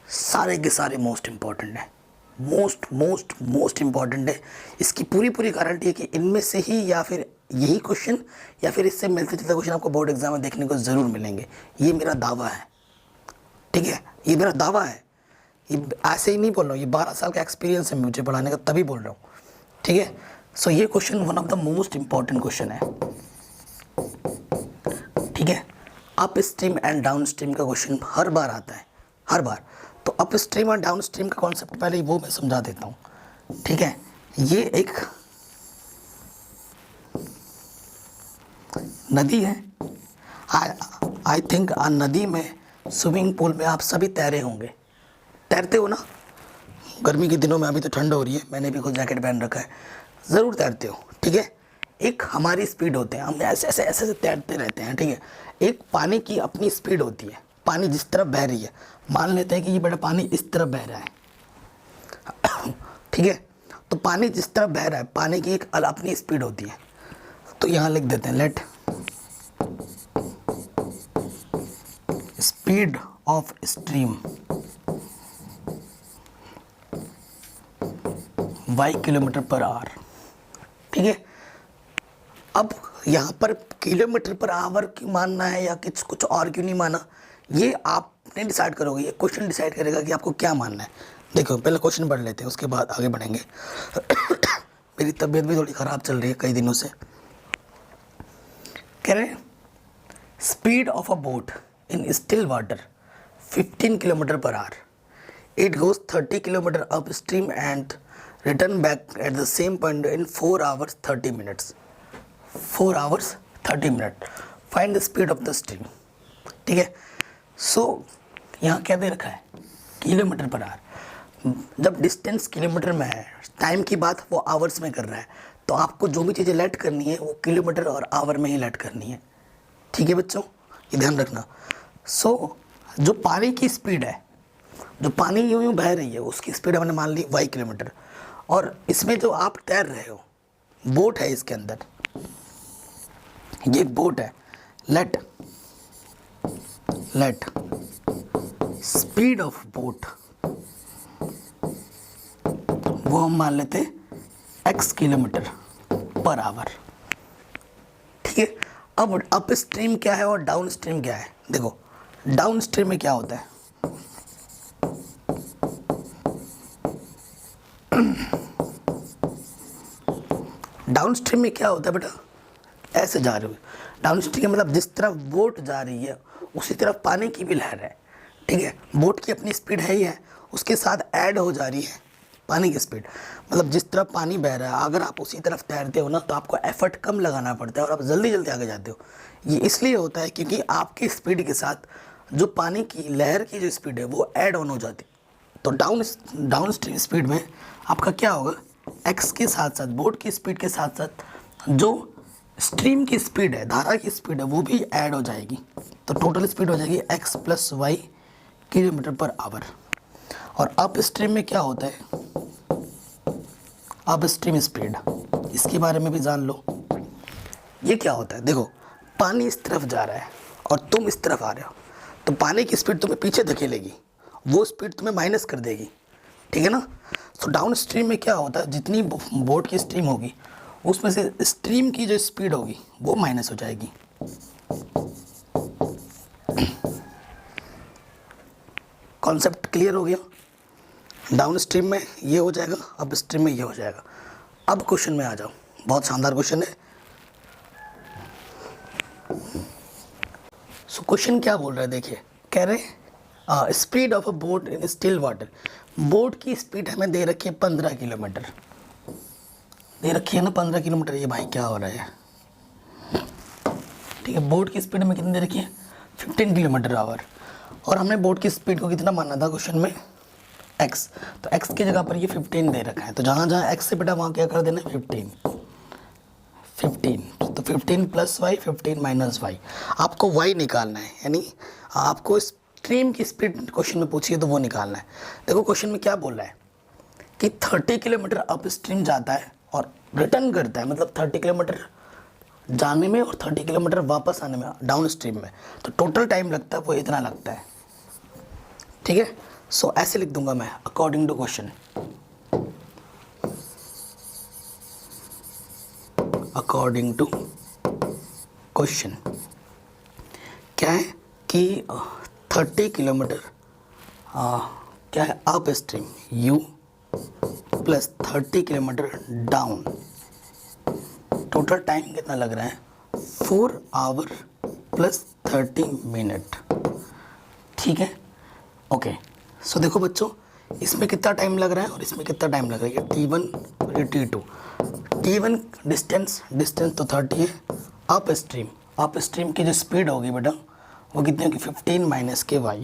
सारे के सारे मोस्ट इम्पॉर्टेंट है, मोस्ट इम्पॉर्टेंट है। इसकी पूरी गारंटी है कि इनमें से ही या फिर यही क्वेश्चन या फिर इससे मिलते जुलते क्वेश्चन आपको बोर्ड एग्जाम में देखने को ज़रूर मिलेंगे। ये मेरा दावा है, ठीक है, ये मेरा दावा है। ये ऐसे ही नहीं बोल रहा हूँ, ये 12 साल का एक्सपीरियंस है मुझे पढ़ाने का, तभी बोल रहा हूँ, ठीक है। सो ये question one of the most important question है, ठीक है। Up stream and down stream का क्वेश्चन हर बार आता है, हर बार। तो अप स्ट्रीम और डाउन स्ट्रीम का कॉन्सेप्ट पहले वो मैं समझा देता हूँ, ठीक है। ये एक नदी है, आई थिंक नदी में स्विमिंग पूल में आप सभी तैरे होंगे, तैरते हो ना। गर्मी के दिनों में, अभी तो ठंड हो रही है, मैंने भी खुद जैकेट पहन रखा है, ज़रूर तैरते हो, ठीक है। एक हमारी स्पीड होते हैं, हम ऐसे ऐसे ऐसे तैरते रहते हैं, ठीक है। एक पानी की अपनी स्पीड होती है, पानी जिस तरफ बह रही है, मान लेते हैं कि ये बड़ा पानी इस तरफ बह रहा है, ठीक है। तो पानी जिस तरफ बह रहा है, पानी की एक अपनी स्पीड होती है। तो यहाँ लिख देते हैं, let speed of stream y kilometre per our, ठीक है। अब यहाँ पर किलोमीटर पर आवर क्यों मानना है या कुछ और क्यों नहीं माना, ये आपने डिसाइड करोगे, ये क्वेश्चन डिसाइड करेगा कि आपको क्या मानना है। देखो पहले क्वेश्चन पढ़ लेते हैं, उसके बाद आगे बढ़ेंगे। मेरी तबीयत भी थोड़ी ख़राब चल रही है कई दिनों से। कह रहे speed of a boat in still water 15 kilometre per our, it goes 30 kilometre up stream and return back at the same point in 4 hours 30 minutes, 4 hours 30 minutes, find the speed of the stream, ठीक है। सो यहाँ क्या दे रखा है, kilometre per our. जब distance kilometre में है, time की बात वो आवर्स में कर रहा है, तो आपको जो भी चीज़ें लेट करनी है वो किलोमीटर और आवर में ही लेट करनी है, ठीक है बच्चों, ये ध्यान रखना। सो जो पानी की स्पीड है, जो पानी यूं बह रही है, उसकी स्पीड हमने मान ली y किलोमीटर, और इसमें जो आप तैर रहे हो, बोट है इसके अंदर, ये एक बोट है। लेट स्पीड ऑफ बोट, वो हम मान लेते हैं x किलोमीटर पर आवर, ठीक है। अब अप स्ट्रीम क्या है और डाउन स्ट्रीम क्या है, देखो डाउन स्ट्रीम में क्या होता है, डाउन स्ट्रीम में क्या होता है बेटा, ऐसे जा रहे हो, डाउन स्ट्रीम का मतलब जिस तरफ बोट जा रही है उसी तरफ पानी की भी लहर है, ठीक है। बोट की अपनी स्पीड है ही है, उसके साथ ऐड हो जा रही है पानी की स्पीड, मतलब जिस तरफ पानी बह रहा है अगर आप उसी तरफ तैरते हो ना तो आपको एफर्ट कम लगाना पड़ता है और आप जल्दी जल्दी आगे जाते हो। ये इसलिए होता है क्योंकि आपकी स्पीड के साथ जो पानी की लहर की जो स्पीड है वो ऐड ऑन हो जाती है। तो डाउन स्ट्रीम स्पीड में आपका क्या होगा, एक्स के साथ साथ बोट की स्पीड के साथ साथ जो स्ट्रीम की स्पीड है, धारा की स्पीड है, वो भी ऐड हो जाएगी। तो टोटल स्पीड हो जाएगी x + y kilometre per our. और अप स्ट्रीम में क्या होता है, अप स्ट्रीम स्पीड, इसके बारे में भी जान लो। ये क्या होता है, देखो पानी इस तरफ जा रहा है और तुम इस तरफ आ रहे हो, तो पानी की स्पीड तुम्हें पीछे धकेलेगी, वो स्पीड तुम्हें माइनस कर देगी, ठीक है ना। तो डाउन स्ट्रीम में क्या होता है, जितनी बोट की स्ट्रीम होगी उसमें से स्ट्रीम की जो स्पीड होगी वो माइनस हो जाएगी। कॉन्सेप्ट क्लियर हो गया, डाउन स्ट्रीम में ये हो जाएगा, अप स्ट्रीम में ये हो जाएगा। अब क्वेश्चन में आ जाओ, बहुत शानदार क्वेश्चन है। सो क्वेश्चन क्या बोल रहा है, देखिए कह रहे speed of a boat in still water. Boat की स्पीड हमें दे रखी है 15 किलोमीटर, दे रखी है ना 15 किलोमीटर। ये भाई क्या हो रहा है, ठीक है। बोट की स्पीड हमें कितनी दे रखी है 15 किलोमीटर आवर, और हमने बोट की स्पीड को कितना माना था क्वेश्चन में x, तो x की जगह पर ये 15 दे रखा है, तो जहाँ जहाँ x से बेटा वहाँ क्या कर देना 15, तो 15 प्लस वाई 15 माइनस वाई। आपको y निकालना है, यानी आपको स्ट्रीम की स्पीड क्वेश्चन में पूछिए तो वो निकालना है। देखो क्वेश्चन में क्या बोल रहा है कि 30 किलोमीटर अप स्ट्रीम जाता है और रिटर्न करता है, मतलब 30 किलोमीटर जाने में और 30 किलोमीटर वापस आने में डाउन स्ट्रीम में, तो टोटल टाइम लगता है वो इतना लगता है, ठीक है। सो ऐसे लिख दूंगा मैं according to question, according to question क्या है कि 30 किलोमीटर क्या है up stream u plus 30 kilometre down, total time कितना लग रहा है 4 आवर प्लस 30 मिनट, ठीक है। ओके, सो देखो बच्चों इसमें कितना टाइम लग रहा है और इसमें कितना टाइम लग रहा है, T1 और ये T2। T1 डिस्टेंस तो 30 है। अप स्ट्रीम की जो स्पीड होगी बेटा वो कितनी होगी 15 माइनस के वाई,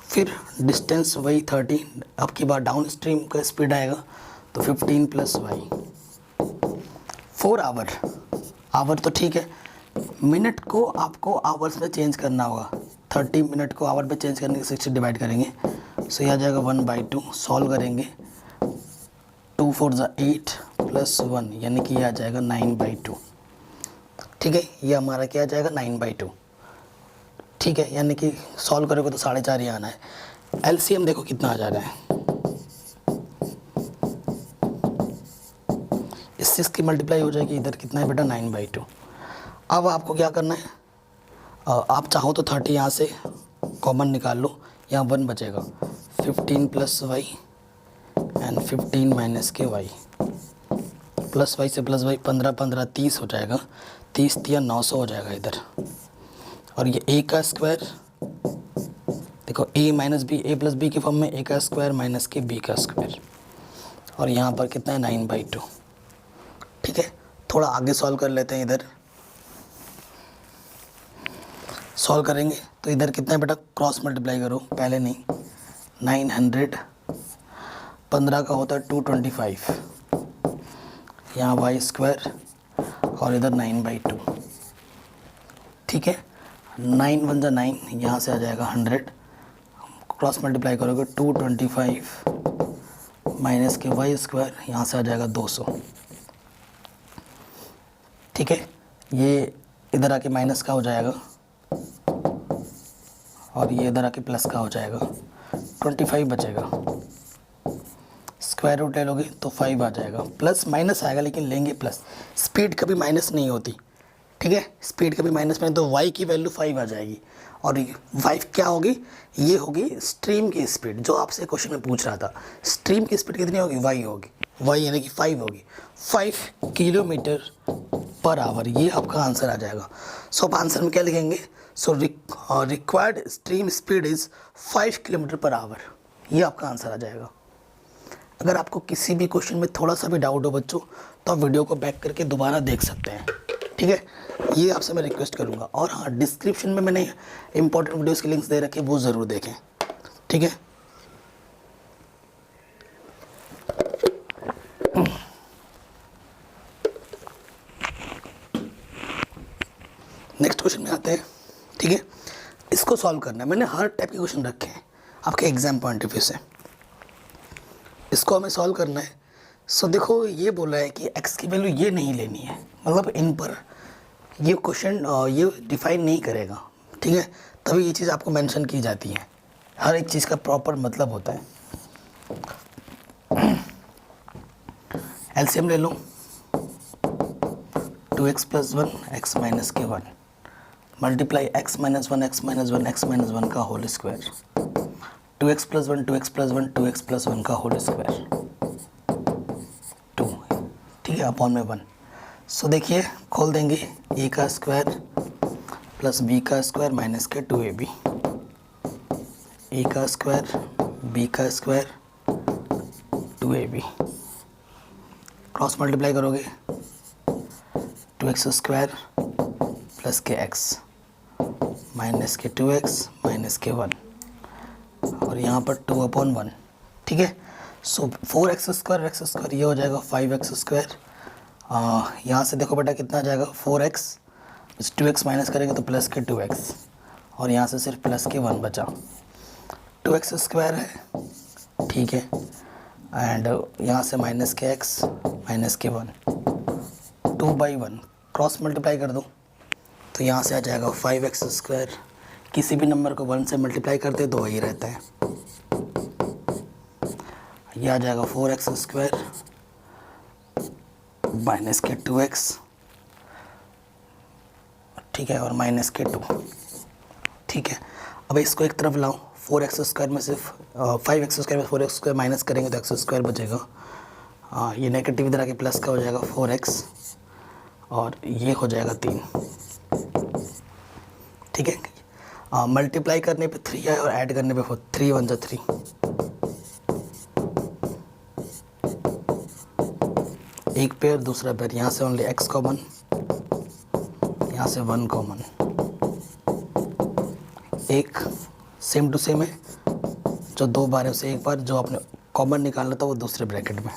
फिर डिस्टेंस वही 30, अब की बार डाउन स्ट्रीम का स्पीड आएगा तो 15 प्लस वाई। 4 आवर तो ठीक है, मिनट को आपको आवर्स में चेंज करना होगा, 30 मिनट को आवर में चेंज करने के 60 डिवाइड करेंगे, सो ये आ जाएगा 1/2, सॉल्व करेंगे 2 4 8 प्लस 1 यानी कि ये आ जाएगा 9/2, ठीक है। ये हमारा क्या आ जाएगा 9/2, ठीक है, यानी कि सॉल्व करोगे तो 4.5 ही आना है। एलसीएम देखो कितना आ जा रहा है, इससे इसकी मल्टीप्लाई हो जाएगी, इधर कितना है बेटा 9/2। अब आपको क्या करना है, आप चाहो तो 30 यहाँ से कॉमन निकाल लो, यहाँ 1 बचेगा, 15 प्लस वाई एंड 15 माइनस के वाई, प्लस वाई से प्लस वाई 15 15 30 हो जाएगा, 30 या 900 हो जाएगा इधर, और ये a का स्क्वायर देखो a minus B, a plus B के फॉर्म में a का स्क्वायर माइनस के b का स्क्वायर, और यहाँ पर कितना है 9/2, ठीक है। थोड़ा आगे सॉल्व कर लेते हैं, इधर सॉल्व करेंगे तो इधर कितना है बेटा क्रॉस मल्टीप्लाई करो, पहले नहीं, 900 15 का होता है 225, यहाँ वाई स्क्वायर और इधर 9/2, ठीक है। 9 1 जा 9, यहाँ से आ जाएगा 100, क्रॉस मल्टीप्लाई करोगे 225 माइनस के वाई स्क्वायर, यहाँ से आ जाएगा 200, ठीक है। ये इधर आके माइनस का हो जाएगा और ये इधर आके प्लस का हो जाएगा, 25 बचेगा, स्क्वायर रूट ले लोगे तो 5 आ जाएगा, प्लस माइनस आएगा लेकिन लेंगे प्लस, स्पीड कभी माइनस नहीं होती, ठीक है, स्पीड कभी माइनस में, तो y की वैल्यू 5 आ जाएगी, और y क्या होगी, ये होगी स्ट्रीम की स्पीड, जो आपसे क्वेश्चन में पूछ रहा था, स्ट्रीम की स्पीड कितनी होगी y होगी, y यानी कि 5 होगी, 5 किलोमीटर पर आवर, ये आपका आंसर आ जाएगा। सो आप आंसर में क्या लिखेंगे, so required stream speed is 5 kilometre per our, ये आपका आंसर आ जाएगा। अगर आपको किसी भी क्वेश्चन में थोड़ा सा भी डाउट हो बच्चों, तो आप वीडियो को बैक करके दोबारा देख सकते हैं, ठीक है, ये आपसे मैं रिक्वेस्ट करूंगा। और हाँ, डिस्क्रिप्शन में मैंने इंपॉर्टेंट वीडियोस के लिंक्स दे रखे, वो ज़रूर देखें, ठीक है। नेक्स्ट क्वेश्चन में आते हैं, ठीक है। इसको सॉल्व करना है, मैंने हर टाइप के क्वेश्चन रखे हैं आपके एग्जाम पॉइंट ऑफ व्यू से, इसको हमें सॉल्व करना है। सो देखो ये बोला है कि x की वैल्यू ये नहीं लेनी है, मतलब इन पर ये क्वेश्चन ये डिफाइन नहीं करेगा, ठीक है, तभी ये चीज़ आपको मेंशन की जाती है, हर एक चीज़ का प्रॉपर मतलब होता है। एलसीएम ले लो, 2x + 1 x - के 1 मल्टीप्लाई x - 1 x - 1 x - 1 का whole square, 2x + 1 2x + 1 2x + 1 का होल स्क्वायर 2, ठीक है, अपॉन में 1। सो देखिए खोल देंगे, a का स्क्वायर प्लस बी का स्क्वायर माइनस के 2ab, ए का स्क्वायर बी का स्क्वायर 2ab, क्रॉस मल्टीप्लाई करोगे 2x स्क्वायर प्लस के x माइनस के 2x माइनस के 1 और यहाँ पर 2/1, ठीक है। सो 4x स्क्वायर x स्क्वायर ये हो जाएगा 5x स्क्वायर। यहाँ से देखो बेटा कितना आ जाएगा 4x, 2x माइनस करेंगे तो प्लस के 2x और यहाँ से सिर्फ प्लस के 1 बचा। 2x स्क्वायर है, ठीक है, एंड यहाँ से माइनस के x माइनस के 1, 2/1 क्रॉस मल्टीप्लाई कर दो तो यहाँ से आ जाएगा 5x स्क्वायर। किसी भी नंबर को 1 से मल्टीप्लाई करते तो वही रहता है। ये आ जाएगा 4x स्क्वायर माइनस के 2x, ठीक है, और माइनस के 2, ठीक है। अब इसको एक तरफ लाओ, 4x स्क्वायर में सिर्फ 5x स्क्वायर में 4x स्क्वायर माइनस करेंगे तो x स्क्वायर बचेगा। ये नेगेटिव इधर आके प्लस का हो जाएगा 4x और ये हो जाएगा 3, ठीक है। मल्टीप्लाई करने पे 3 है और ऐड करने पे 3 1 जा 3, एक पेयर दूसरा पेयर, यहाँ से ओनली x कॉमन, यहाँ से 1 कॉमन, एक सेम टू सेम है, जो 2 बार है उसे एक बार, जो आपने कॉमन निकालना था वो दूसरे ब्रैकेट में,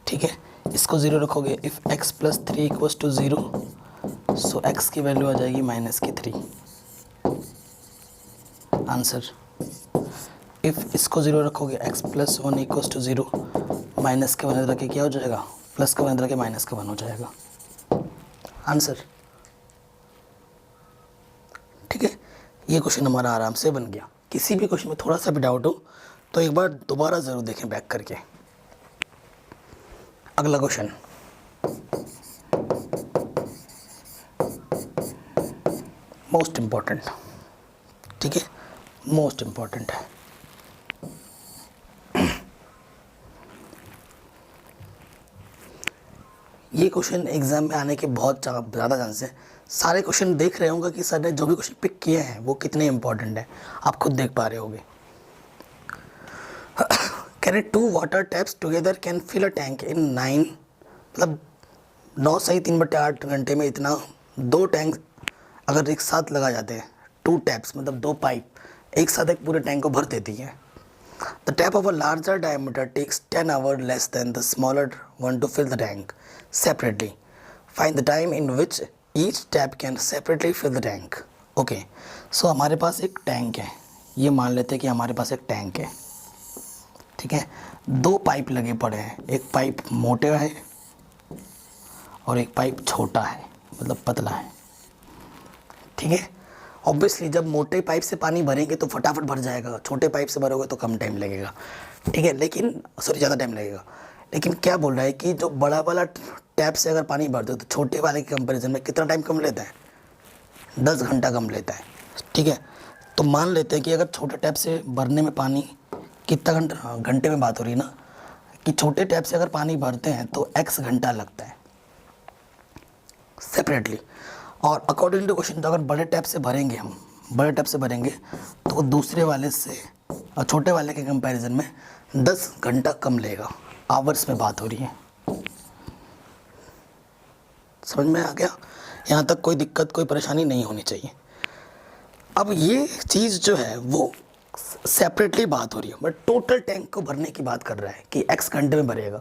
ठीक है। इसको 0 रखोगे, if x plus 3 equals to 0 so x की वैल्यू आ जाएगी माइनस की 3, आंसर। इफ़ इसको 0 रखोगे x plus 1 equals to 0 minus के 1 रखे क्या हो जाएगा, प्लस का 1 रखे माइनस का 1 हो जाएगा, आंसर, ठीक है। ये क्वेश्चन हमारा आराम से बन गया। किसी भी क्वेश्चन में थोड़ा सा भी डाउट हो तो एक बार दोबारा ज़रूर देखें बैक करके। अगला क्वेश्चन, मोस्ट इम्पॉर्टेंट, ठीक है, मोस्ट इम्पॉर्टेंट है। ये क्वेश्चन एग्जाम में आने के बहुत ज़्यादा चांस है। सारे क्वेश्चन देख रहे होंगे कि सर ने जो भी क्वेश्चन पिक किए हैं वो कितने इंपॉर्टेंट हैं, आप खुद देख पा रहे होंगे। Can 2 water taps together can fill a tank in 9, मतलब 9 सही 3/8 घंटे में इतना 2 टैंक अगर एक साथ लगा जाते हैं, 2 टैप्स मतलब 2 पाइप एक साथ एक पूरे टैंक को भर देती है। The tap of a larger diameter takes 10 hour less than the smaller one to fill the tank separately. Find the time in which each tap can separately fill the tank. Okay, so हमारे पास एक tank है, ये मान लेते हैं कि हमारे पास एक टैंक है, ठीक है। 2 पाइप लगे पड़े हैं, एक पाइप मोटा है और एक पाइप छोटा है, मतलब पतला है, ठीक है। ऑब्वियसली जब मोटे पाइप से पानी भरेंगे तो फटाफट भर जाएगा, छोटे पाइप से भरोगे तो कम टाइम लगेगा, ठीक है, लेकिन सॉरी ज़्यादा टाइम लगेगा। लेकिन क्या बोल रहा है कि जो बड़ा वाला टैप से अगर पानी भरते हो तो छोटे वाले के कंपैरिजन में कितना टाइम कम लेता है, 10 घंटा कम लेता है, ठीक है। तो मान लेते हैं कि अगर छोटे टैप से भरने में पानी कितना घंटा, घंटे में बात हो रही है ना, कि छोटे टैप से अगर पानी भरते हैं तो x घंटा लगता है सेपरेटली। और अकॉर्डिंग टू क्वेश्चन तो अगर बड़े टैप से भरेंगे, हम बड़े टैप से भरेंगे तो दूसरे वाले से और छोटे वाले के कंपैरिजन में 10 घंटा कम लेगा। आवर्स में बात हो रही है, समझ में आ गया? यहाँ तक कोई दिक्कत कोई परेशानी नहीं होनी चाहिए। अब ये चीज़ जो है वो सेपरेटली बात हो रही है, बट टोटल टैंक को भरने की बात कर रहा है कि x घंटे में भरेगा,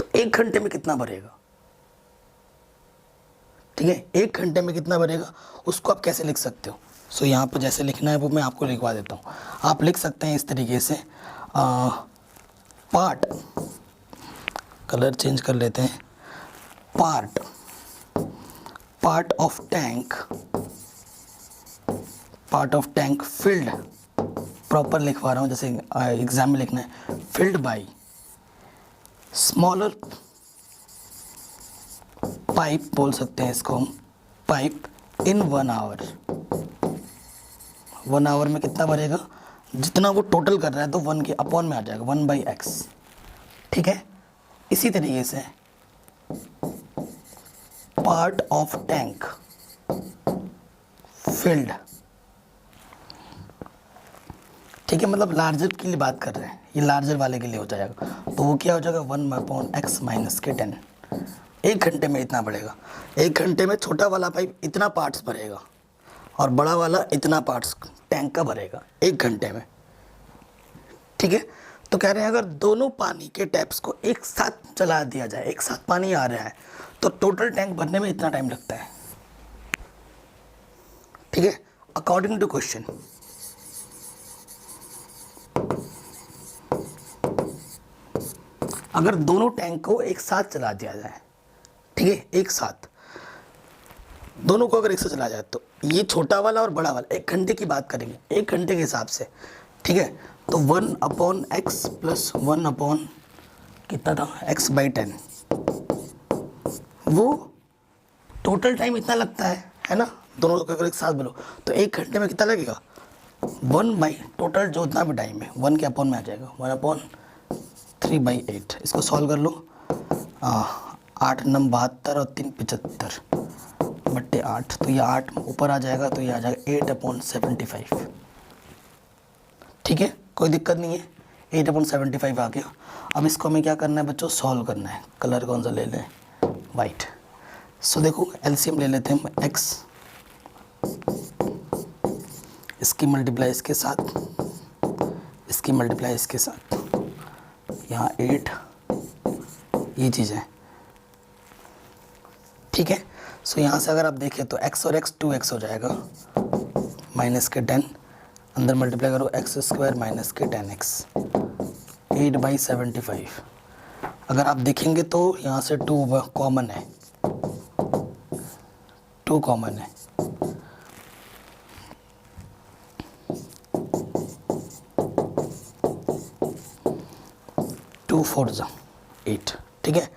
तो 1 घंटे में कितना भरेगा, ठीक है। 1 घंटे में कितना भरेगा उसको आप कैसे लिख सकते हो? सो यहाँ पर जैसे लिखना है वो मैं आपको लिखवा देता हूँ। आप लिख सकते हैं इस तरीके से, पार्ट, कलर चेंज कर लेते हैं, part of tank field, proper लिखवा रहा हूँ जैसे एग्जाम में लिखना है, फिल्ड बाय स्मॉलर पाइप बोल सकते हैं इसको हम, पाइप इन 1 आवर। 1 आवर में कितना भरेगा, जितना वो टोटल कर रहा है तो 1 के अपॉन में आ जाएगा, 1/x, ठीक है। इसी तरीके से पार्ट ऑफ टैंक फिल्ड, ठीक है, मतलब लार्जर के लिए बात कर रहे हैं, ये लार्जर वाले के लिए हो जाएगा, तो वो क्या हो जाएगा 1/x माइनस के 10। एक घंटे में इतना बढ़ेगा, एक घंटे में छोटा वाला पाइप इतना पार्ट्स भरेगा और बड़ा वाला इतना पार्ट्स टैंक का भरेगा एक घंटे में, ठीक है। तो कह रहे हैं अगर दोनों पानी के टैप्स को एक साथ चला दिया जाए, एक साथ पानी आ रहा है, तो टोटल टैंक भरने में इतना टाइम लगता है, ठीक है, अकॉर्डिंग टू क्वेश्चन। अगर दोनों टैंक को एक साथ चला दिया जाए, ठीक है, एक साथ दोनों को अगर एक साथ चला जाए, तो ये छोटा वाला और बड़ा वाला एक घंटे की बात करेंगे, एक घंटे के हिसाब से, ठीक है। तो 1/x प्लस 1 कितना था x बाई 10, वो टोटल टाइम इतना लगता है ना, दोनों को अगर एक साथ बोलो तो एक घंटे में कितना लगेगा 1 टोटल जो उतना भी टाइम है 1 के अपॉन में आ जाएगा 1/3/8। इसको सॉल्व कर लो, 8 9 72 और 3 75 बट्टे 8, तो ये 8 ऊपर आ जाएगा, तो ये आ जाएगा 8/75, ठीक है, कोई दिक्कत नहीं है, 8/75 आ गया। अब इसको हमें क्या करना है बच्चों, सॉल्व करना है। कलर कौन सा ले लें, वाइट। सो देखो एलसीएम ले लेते हैं, x इसकी मल्टीप्लाई इसके साथ, इसकी मल्टीप्लाई इसके साथ, यहाँ 8, ये चीज़ है, ठीक है। सो यहाँ से अगर आप देखें तो x और x 2x हो जाएगा, माइनस के 10, अंदर मल्टीप्लाई करो x² माइनस के 10x, 8/75। अगर आप देखेंगे तो यहाँ से 2 कॉमन है, 2 कॉमन है, टू 4 8, ठीक है।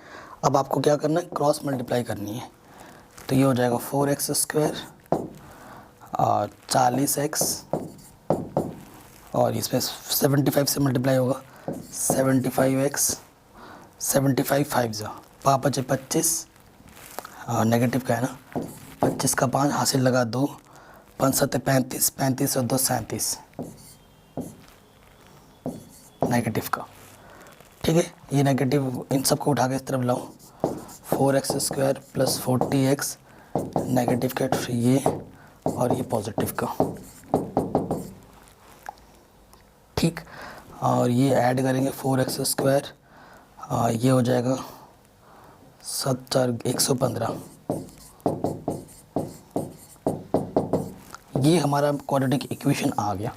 अब आपको क्या करना है, क्रॉस मल्टीप्लाई करनी है, तो ये हो जाएगा 4x² और 40x और इसमें 75 से मल्टीप्लाई होगा 75x, 75 5 पापा 25 और नेगेटिव का है ना, 25 का 5 हासिल लगा 2, 5 7 35, 35 और 2 37 नेगेटिव का, ठीक है। ये नेगेटिव इन सबको उठा के इस तरफ लाओ, 4x² प्लस 40x नेगेटिव का ये और ये पॉजिटिव का, ठीक। और ये ऐड करेंगे 4x², ये हो जाएगा 115। ये हमारा क्वाड्रेटिक इक्वेशन आ गया,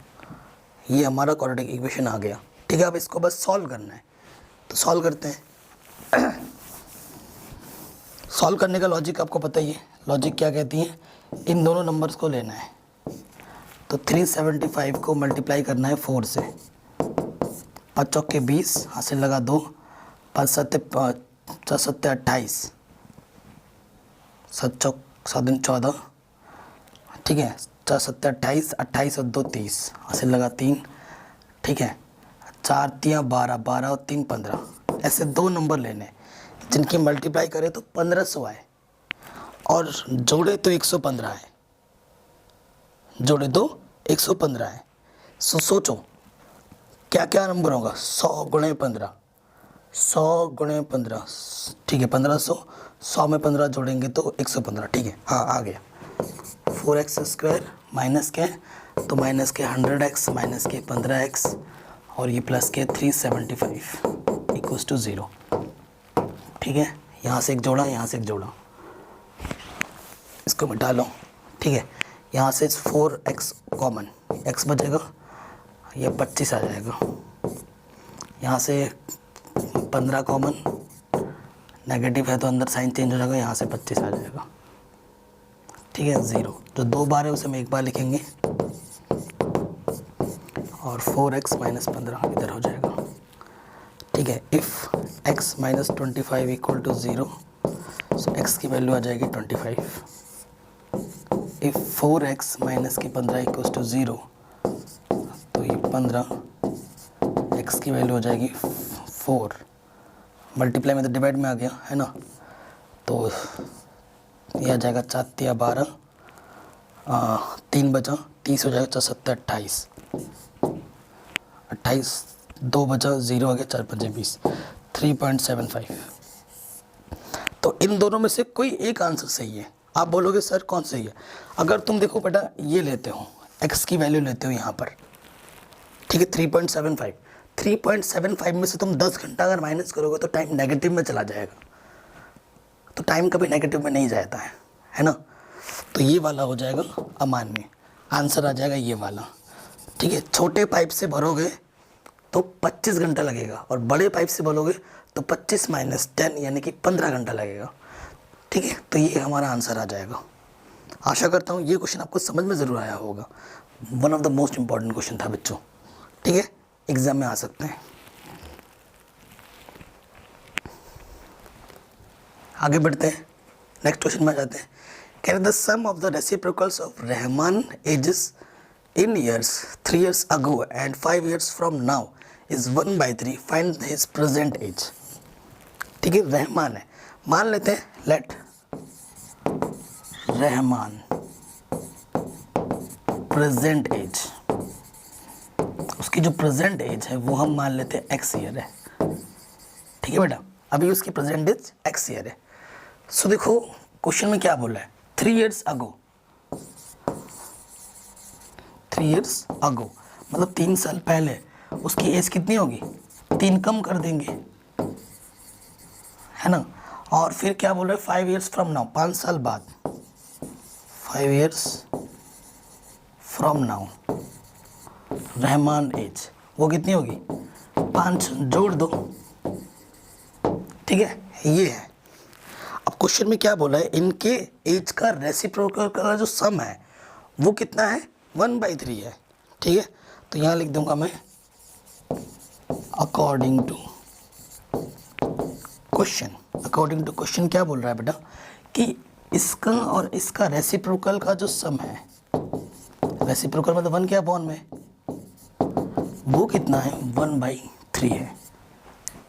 ये हमारा क्वाड्रेटिक इक्वेशन आ गया, ठीक है। अब इसको बस सॉल्व करना है, तो सॉल्व करते हैं। सॉल्व करने का लॉजिक आपको पता ही है, लॉजिक क्या कहती है, इन दोनों नंबर्स को लेना है, तो 375 को मल्टीप्लाई करना है 4 से, 5 चौके 20 हासिल लगा 2, 5 7 28, 7 चौक 7 दिन 14, ठीक है, 4 7 28, 28 और 2 30 हासिल लगा 3, ठीक है, 4 3 12, 12 और 3 15, ऐसे 2 नंबर लेने जिनकी मल्टीप्लाई करें तो 1500 आए और जोड़े तो 115 है, जोड़े तो 115 है। सोचो क्या क्या नंबर होगा, 100 गुणे 15, 100 गुणे 15, ठीक है, 1500, 100 में 15 जोड़ेंगे तो 115, ठीक है, हाँ आ गया। 4x² माइनस के, तो माइनस के 100x माइनस के 15x और ये प्लस के 375 इक्वल्स टू 0, ठीक है। यहाँ से एक जोड़ा, यहाँ से एक जोड़ा, इसको मिटा लो, ठीक है। यहाँ से 4x कॉमन, x बचेगा, ये 25 आ जाएगा, यहाँ से 15 कॉमन, नेगेटिव है तो अंदर साइन चेंज हो जाएगा, यहाँ से 25 आ जाएगा, ठीक है। 0 जो 2 बार है उसे हम 1 बार लिखेंगे और 4x माइनस 15 इधर हो जाएगा, ठीक है। If x minus 25 equal to 0, so x की वैल्यू आ जाएगी 25। इफ़ 4x माइनस की 15 इक्वल टू 0, तो ये 15, x की वैल्यू हो जाएगी 4, मल्टीप्लाई में तो डिवाइड में आ गया है ना, तो ये आ जाएगा 4 तिया 12, 3 बचा 30 हो जाएगा, 4 7 28, 28 2 बचा 0 आ गया, 4 5 20, 3.75। तो इन दोनों में से कोई एक आंसर सही है। आप बोलोगे सर कौन सही है? अगर तुम देखो बेटा ये लेते हो, x की वैल्यू लेते हो यहाँ पर, ठीक है 3.75, 3.75 में से तुम 10 घंटा अगर माइनस करोगे तो टाइम नेगेटिव में चला जाएगा। तो टाइम कभी नेगेटिव में नहीं जाता है ना। तो ये वाला हो जाएगा अमान्य, आंसर आ जाएगा ये वाला। ठीक है, छोटे पाइप से भरोगे तो 25 घंटा लगेगा और बड़े पाइप से भरोगे तो 25 माइनस 10 यानी कि 15 घंटा लगेगा। ठीक है, तो ये हमारा आंसर आ जाएगा। आशा करता हूँ ये क्वेश्चन आपको समझ में ज़रूर आया होगा। One of the most important question था बच्चों। ठीक है, एग्जाम में आ सकते हैं। आगे बढ़ते हैं, नेक्स्ट क्वेश्चन में आ जाते हैं। Can the sum of the reciprocals of Rahman ages in years 3 years ago and 5 years from now is 1/3, find his present age. ठीक है, रहमान है, मान लेते हैं, लेट रहमान प्रेजेंट एज, उसकी जो प्रेजेंट एज है वो हम मान लेते हैं x ईयर है। ठीक है बेटा, अभी उसकी प्रेजेंट एज x ईयर है। सो देखो क्वेश्चन में क्या बोला है, 3 years अगो, 3 years अगो मतलब 3 साल पहले उसकी एज कितनी होगी, 3 कम कर देंगे, है ना। और फिर क्या बोल रहे हैं, 5 years फ्रॉम नाउ, 5 साल बाद, 5 years from now Rahman age वो कितनी होगी, 5 जोड़ दो। ठीक है, ये है। अब क्वेश्चन में क्या बोला है, इनके एज का रेसिप्रोकल का जो सम है वो कितना है, 1/3 है। ठीक है, तो यहाँ लिख दूंगा मैं according to question. According to question क्या बोल रहा है बेटा कि इसका और इसका रेसिप्रोकल का जो सम है, रेसिप्रोकल मतलब 1 क्या अपॉन में, वो कितना है, 1/3 है।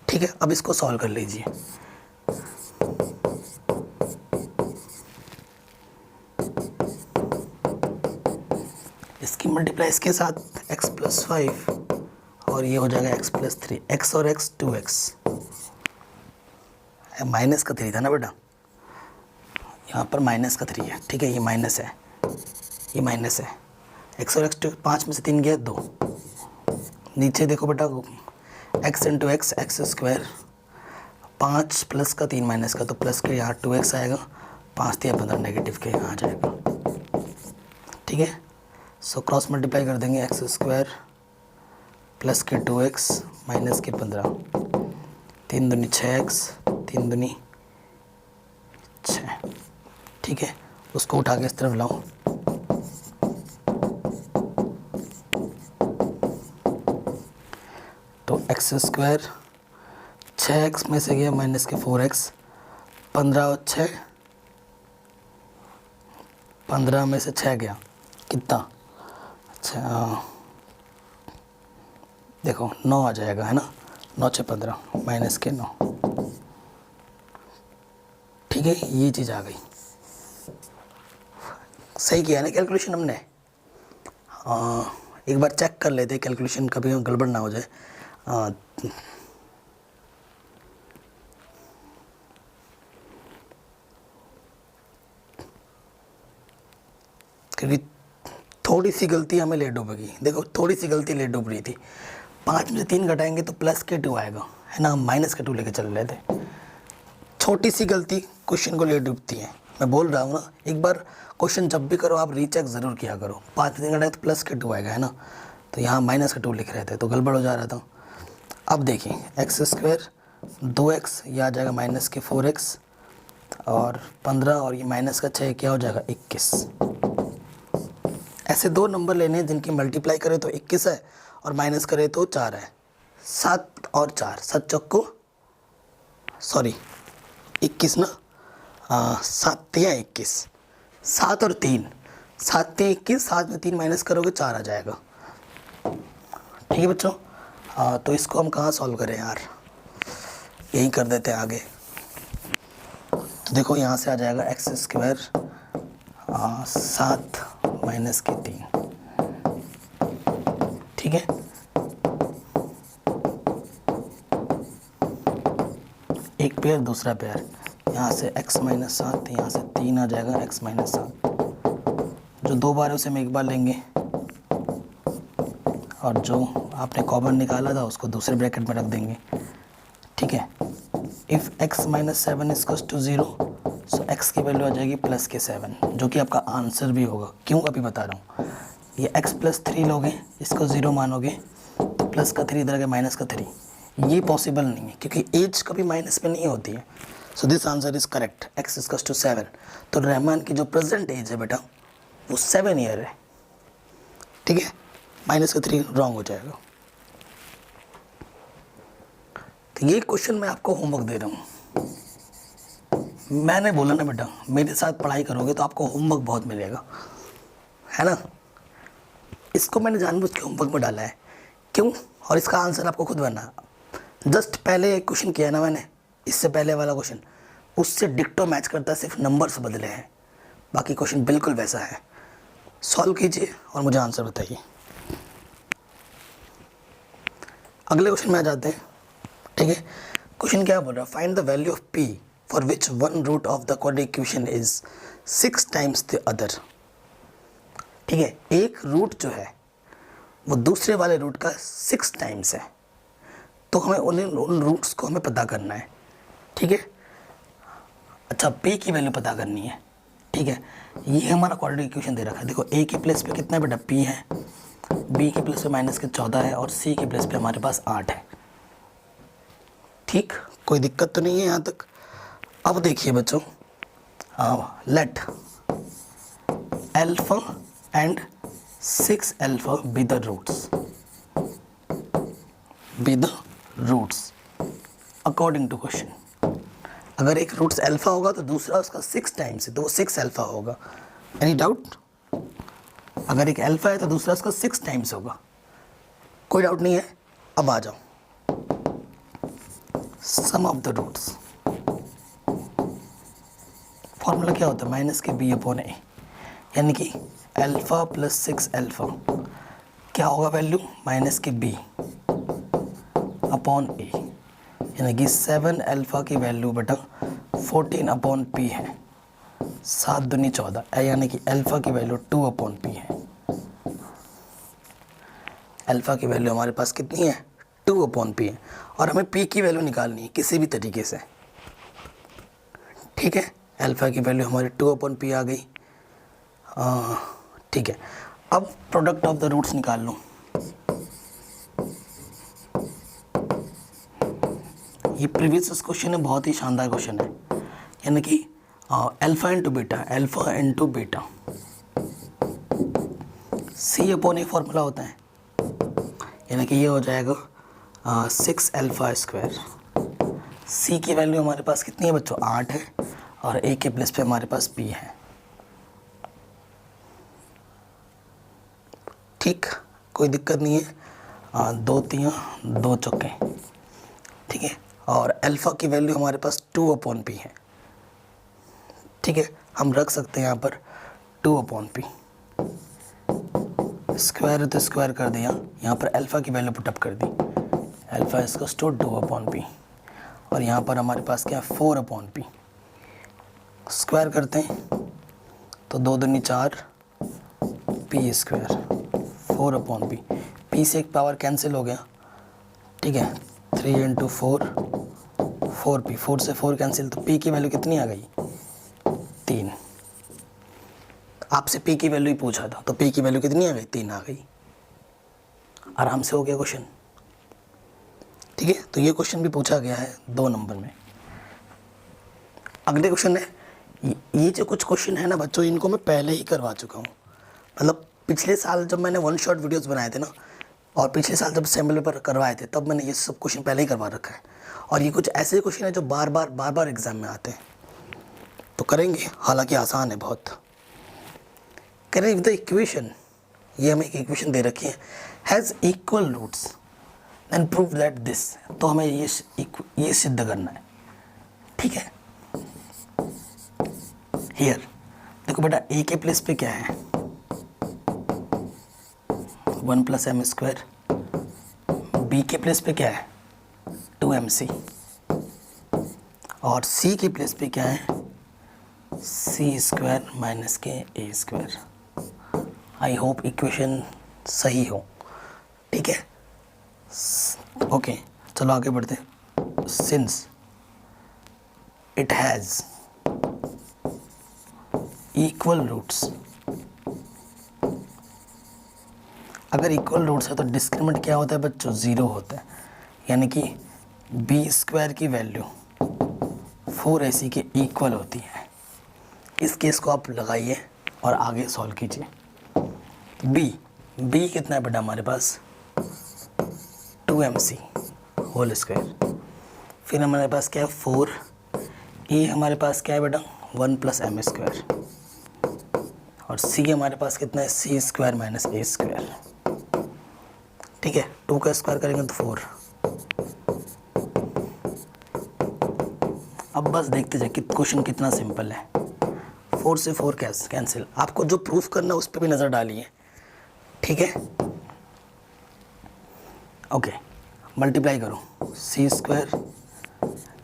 ठीक है, अब इसको सॉल्व कर लीजिए। इसकी मल्टीप्लाई इसके साथ x + 5 और ये हो जाएगा x + 3, x और x 2x, माइनस का 3 था ना बेटा, यहाँ पर माइनस का 3 है। ठीक है, ये माइनस है, ये माइनस है, x और x 2, 5 में से 3 गया 2, नीचे देखो बेटा x × x x², 5 प्लस का 3 माइनस का, तो प्लस के यहाँ 2x आएगा, 5 × 15 नेगेटिव के यहाँ आ जाएगा। ठीक है, सो क्रॉस मल्टीप्लाई कर देंगे, x² प्लस के 2x माइनस के 15, 3 दूनी 6x, 3 दूनी 6। ठीक है, उसको उठा के इस तरफ लाओ, तो x² 6x में से गया माइनस के 4x, 15 और 6, 15 में से 6 गया कितना, अच्छा देखो 9 आ जाएगा, है ना, 9 × 6 15 माइनस के 9। ठीक है, ये चीज़ आ गई, सही किया ना कैलकुलेशन हमने। एक बार चेक कर लेते कैलकुलेशन, कभी गड़बड़ ना हो जाए। क्योंकि थोड़ी सी गलती हमें लेट डूबेगी, देखो थोड़ी सी गलती लेट डूब रही थी। 5 में से 3 घटाएंगे तो प्लस के 2 आएगा, है ना, हम माइनस के 2 लेके चल रहे थे। छोटी सी गलती क्वेश्चन को लेट डूबती है, मैं बोल रहा हूँ ना। एक बार क्वेश्चन जब भी करो आप रीचेक ज़रूर किया करो। 5 में 3 घटाएंगे तो प्लस के 2 आएगा, है ना, तो यहाँ माइनस के 2 लिख रहे थे तो गड़बड़ हो जा रहा था। अब देखिए x² 2x, यह आ जाएगा माइनस के 4x और 15 और ये माइनस का 6 क्या हो जाएगा 21। ऐसे 2 नंबर लेने हैं जिनकी मल्टीप्लाई करें तो 21 है और माइनस करें तो 4 है। 7 और 4, 7 चौको सॉरी 21 ना, 7 × 3 = 21, 7 और 3, 7 × 3 = 21, 7 में 3 माइनस करोगे 4 आ जाएगा। ठीक है बच्चों, तो इसको हम कहाँ सॉल्व करें यार, यही कर देते हैं आगे। तो देखो यहाँ से आ जाएगा एक्स स्क्वायर 7 माइनस के 3, ठीक है। एक पेयर दूसरा पेयर, यहाँ से x माइनस 7, यहाँ से 3 आ जाएगा x माइनस 7, जो 2 बार है उसे हम एक बार लेंगे और जो आपने कॉमन निकाला था उसको दूसरे ब्रैकेट में रख देंगे, ठीक है। If x minus 7 equals to 0, so x की वैल्यू आ जाएगी प्लस के 7, जो कि आपका आंसर भी होगा। क्यों अभी बता रहा हूँ, ये x प्लस 3 लोगे, इसको 0 मानोगे तो प्लस का 3 इधर आ गया माइनस का 3, ये पॉसिबल नहीं है क्योंकि एज कभी माइनस में नहीं होती है। So this answer is correct, x equals to 7। तो रहमान की जो प्रेजेंट एज है बेटा वो 7 ईयर है, ठीक है। माइनस का 3 रॉन्ग हो जाएगा। तो ये क्वेश्चन मैं आपको होमवर्क दे रहा हूँ। मैंने बोला ना बेटा, मेरे साथ पढ़ाई करोगे तो आपको होमवर्क बहुत मिलेगा, है ना। इसको मैंने जानबूझ के होमवर्क में डाला है, क्यों, और इसका आंसर आपको खुद बनना है। जस्ट पहले एक क्वेश्चन किया ना मैंने, इससे पहले वाला क्वेश्चन उससे डिक्टो मैच करता है, सिर्फ नंबर्स बदले हैं, बाकी क्वेश्चन बिल्कुल वैसा है। सॉल्व कीजिए और मुझे आंसर बताइए। अगले क्वेश्चन में आ जाते हैं, ठीक है। क्वेश्चन क्या बोल रहा है, find the value of p for which one root of the quadratic equation is 6 times the other, ठीक है। एक रूट जो है वो दूसरे वाले रूट का 6 टाइम्स है, तो हमें उन रूट्स को हमें पता करना है, ठीक है। अच्छा, p की वैल्यू पता करनी है, ठीक है। ये हमारा क्वाड्रेटिक इक्वेशन दे रखा है। देखो a के प्लेस पे कितना बेटा p है, b के प्लेस पे माइनस के 14 है और c के प्लेस पे हमारे पास 8 है, ठीक। कोई दिक्कत तो नहीं है यहाँ तक। अब देखिए बच्चों, let alpha and 6 alpha be the roots according to question. अगर एक रूट्स अल्फा होगा तो दूसरा उसका 6 टाइम्स है, तो वो 6 अल्फा होगा। Any doubt? अगर एक अल्फा है तो दूसरा उसका 6 टाइम्स होगा, कोई डाउट नहीं है। अब आ जाओ, सम ऑफ द रूट्स, फॉर्मूला क्या होता है, माइनस के बी अपॉन ए, यानी कि अल्फा प्लस 6 अल्फा क्या होगा वैल्यू, माइनस के बी अपॉन ए, यानी कि 7 अल्फा की वैल्यू बेटा 14 अपॉन पी है, 7 दूनी 14, यानी कि अल्फा की वैल्यू 2 अपॉन पी है। अल्फा की वैल्यू हमारे पास कितनी है, 2 अपॉन पी है, और हमें पी की वैल्यू निकालनी है किसी भी तरीके से, ठीक है। अल्फा की वैल्यू हमारी 2 अपॉन पी आ गई, ठीक है। अब प्रोडक्ट ऑफ द रूट्स निकाल लो। ये प्रीवियस क्वेश्चन है, बहुत ही शानदार क्वेश्चन है, यानी कि alpha into beta, alpha into beta, c upon a formula होता है, यानी कि ये हो जाएगा 6 अल्फा स्क्वायर। सी की वैल्यू हमारे पास कितनी है बच्चों, 8 है, और ए के प्लेस पे हमारे पास पी है, ठीक। कोई दिक्कत नहीं है, 2 3 2 चौके, ठीक है। और अल्फ़ा की वैल्यू हमारे पास 2 अपॉन पी है, ठीक है। हम रख सकते हैं यहाँ पर 2 अपॉन पी, स्क्वायर है तो स्क्वायर कर दिया, यहाँ पर अल्फ़ा की वैल्यू पुटअप कर दी, अल्फ़ा इसका 2 अपॉन पी, और यहाँ पर हमारे पास क्या है 4 अपॉन पी, स्क्वायर करते हैं तो 2 दूनी 4 P square 4 upon P, P से एक पावर कैंसिल हो गया, ठीक है। 3 इंटू 4 4 पी, 4 से 4 कैंसिल, तो पी की वैल्यू कितनी आ गई, 3। आपसे पी की वैल्यू ही पूछा था, तो पी की वैल्यू कितनी आ गई, 3 आ गई। आराम से हो गया क्वेश्चन, ठीक है। तो ये क्वेश्चन भी पूछा गया है 2 नंबर में। अगले क्वेश्चन है, ये जो कुछ क्वेश्चन है ना बच्चों, इनको मैं पहले ही करवा चुका हूँ। मतलब पिछले साल जब मैंने 1 शॉट वीडियोस बनाए थे ना, और पिछले साल जब असेंबली पेपर करवाए थे, तब मैंने ये सब क्वेश्चन पहले ही करवा रखा है। और ये कुछ ऐसे क्वेश्चन है जो बार बार एग्जाम में आते हैं, तो करेंगे, हालांकि आसान है बहुत। करें विद द इक्वेशन, ये हमें एक इक्वेशन दे रखी है, has equal roots then prove that this, तो हमें ये सिद्ध करना है, ठीक है। हियर देखो बेटा, ए के प्लेस पे क्या है 1 प्लस एम स्क्वायर, बी के प्लेस पे क्या है 2mc, और सी के प्लेस पे क्या है सी स्क्वायर माइनस के a square. I hope equation सही हो, ठीक है। ओके चलो आगे बढ़ते हैं। Since it has equal roots, अगर इक्वल रूट्स है तो डिस्क्रिमिनेंट क्या होता है बच्चों, ज़ीरो होता है, यानी कि बी स्क्वायर की वैल्यू 4ac के इक्वल होती है। इस केस को आप लगाइए और आगे सॉल्व कीजिए। बी कितना है बेटा हमारे पास 2mc होल स्क्वायर, फिर हमारे पास क्या है 4, ए हमारे पास क्या है बेटा 1 प्लस एम स्क्वायर, और सी हमारे पास कितना है सी स्क्वायर माइनस ए स्क्वायर, ठीक है। 2 का स्क्वायर करेंगे तो 4। अब बस देखते जाए कि क्वेश्चन कितना सिंपल है। 4 से 4 कैंसिल, आपको जो प्रूफ करना है उस पर भी नज़र डालिए, ठीक है। ओके मल्टीप्लाई करो सी square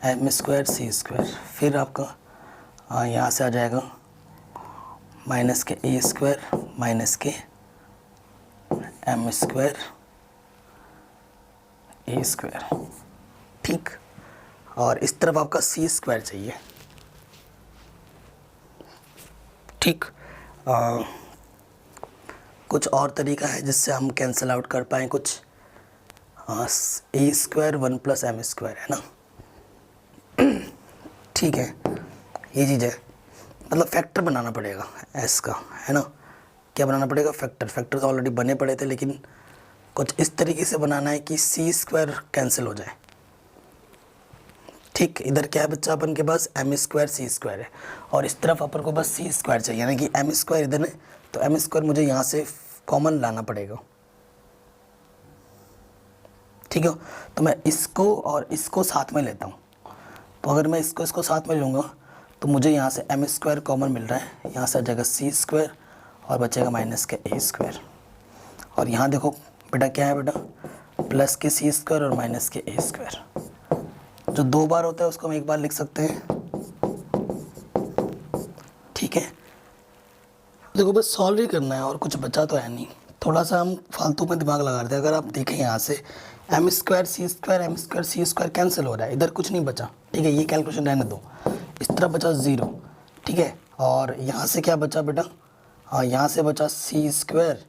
M square c square, फिर आपका यहाँ से आ जाएगा माइनस के ए स्क्वायर माइनस के एम स्क्वायर ए स्क्वायर, ठीक। और इस तरफ आपका सी स्क्वायर चाहिए, ठीक। कुछ और तरीका है जिससे हम कैंसिल आउट कर पाएँ कुछ, ए स्क्वायर 1 प्लस एम स्क्वायर है ना, ठीक है। ये चीज़ है, मतलब फैक्टर बनाना पड़ेगा एस का, है ना। क्या बनाना पड़ेगा, फैक्टर तो ऑलरेडी बने पड़े थे, लेकिन कुछ इस तरीके से बनाना है कि सी स्क्वायर कैंसिल हो जाए, ठीक। इधर क्या है बच्चा अपन के पास एम स्क्वायर सी स्क्वायर है, और इस तरफ अपन को बस सी स्क्वायर चाहिए, यानी कि एम स्क्वायर इधर है तो एम स्क्वायर मुझे यहाँ से कॉमन लाना पड़ेगा, ठीक है। तो मैं इसको और इसको साथ में लेता हूँ, तो अगर मैं इसको साथ में लूँगा तो मुझे यहाँ से एम स्क्वायर कॉमन मिल रहा है, यहाँ से आ जाएगा सी स्क्वायर और बचेगा माइनस के ए स्क्वायर, और यहाँ देखो बेटा क्या है बेटा प्लस के सी स्क्वायर और माइनस के ए स्क्वायर, जो 2 बार होता है उसको हम 1 बार लिख सकते हैं, ठीक है। देखो बस सॉल्व ही करना है और कुछ बचा तो है नहीं, थोड़ा सा हम फालतू में दिमाग लगा रहे थे। अगर आप देखें यहाँ से M square c square cancel हो रहा है, इधर कुछ नहीं बचा, ठीक है। ये कैलकुलेशन रहने दो, इस तरफ बचा 0, ठीक है। और यहाँ से क्या बचा बेटा, हाँ यहाँ से बचा सी स्क्वायर,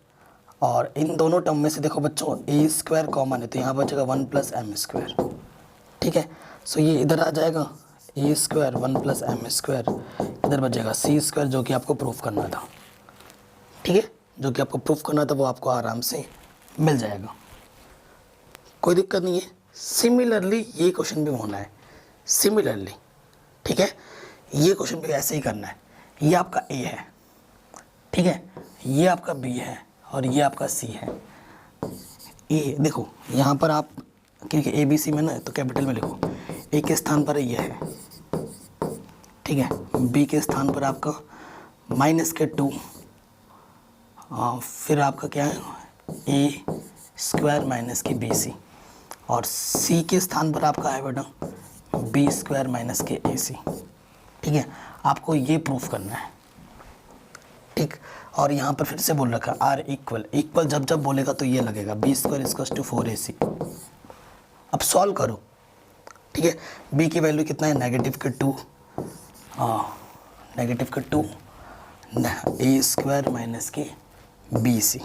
और इन दोनों टर्म में से देखो बच्चों ए स्क्वायर कॉमन है, तो यहाँ बचेगा 1 प्लस एम स्क्वायर, ठीक है। सो ये इधर आ जाएगा ए स्क्वायर 1 प्लस एम स्क्वायर, इधर बचेगा सी स्क्वायर जो कि आपको प्रूफ करना था, ठीक है। जो कि आपको प्रूफ करना था वो आपको आराम से मिल जाएगा, कोई दिक्कत नहीं है। सिमिलरली ये क्वेश्चन भी होना है सिमिलरली, ठीक है। ये क्वेश्चन भी ऐसे ही करना है। ये आपका ए है, ठीक है, ये आपका बी है और ये आपका सी है। ए देखो यहाँ पर आप क्योंकि ए बी सी में ना तो कैपिटल में लिखो, ए के स्थान पर ये है, ठीक है। बी के स्थान पर आपका माइनस के 2, फिर आपका क्या है ए स्क्वायर माइनस के बी सी, और सी के स्थान पर आपका है बेटा बी स्क्वायर माइनस के ए सी, ठीक है। आपको ये प्रूफ करना है, ठीक। और यहाँ पर फिर से बोल रखा आर इक्वल जब बोलेगा तो ये लगेगा B square equals to 4ac। अब सॉल्व करो, ठीक है। बी की वैल्यू कितना है नेगेटिव के 2, नेगेटिव के 2, ए स्क्वायर माइनस के बी सी।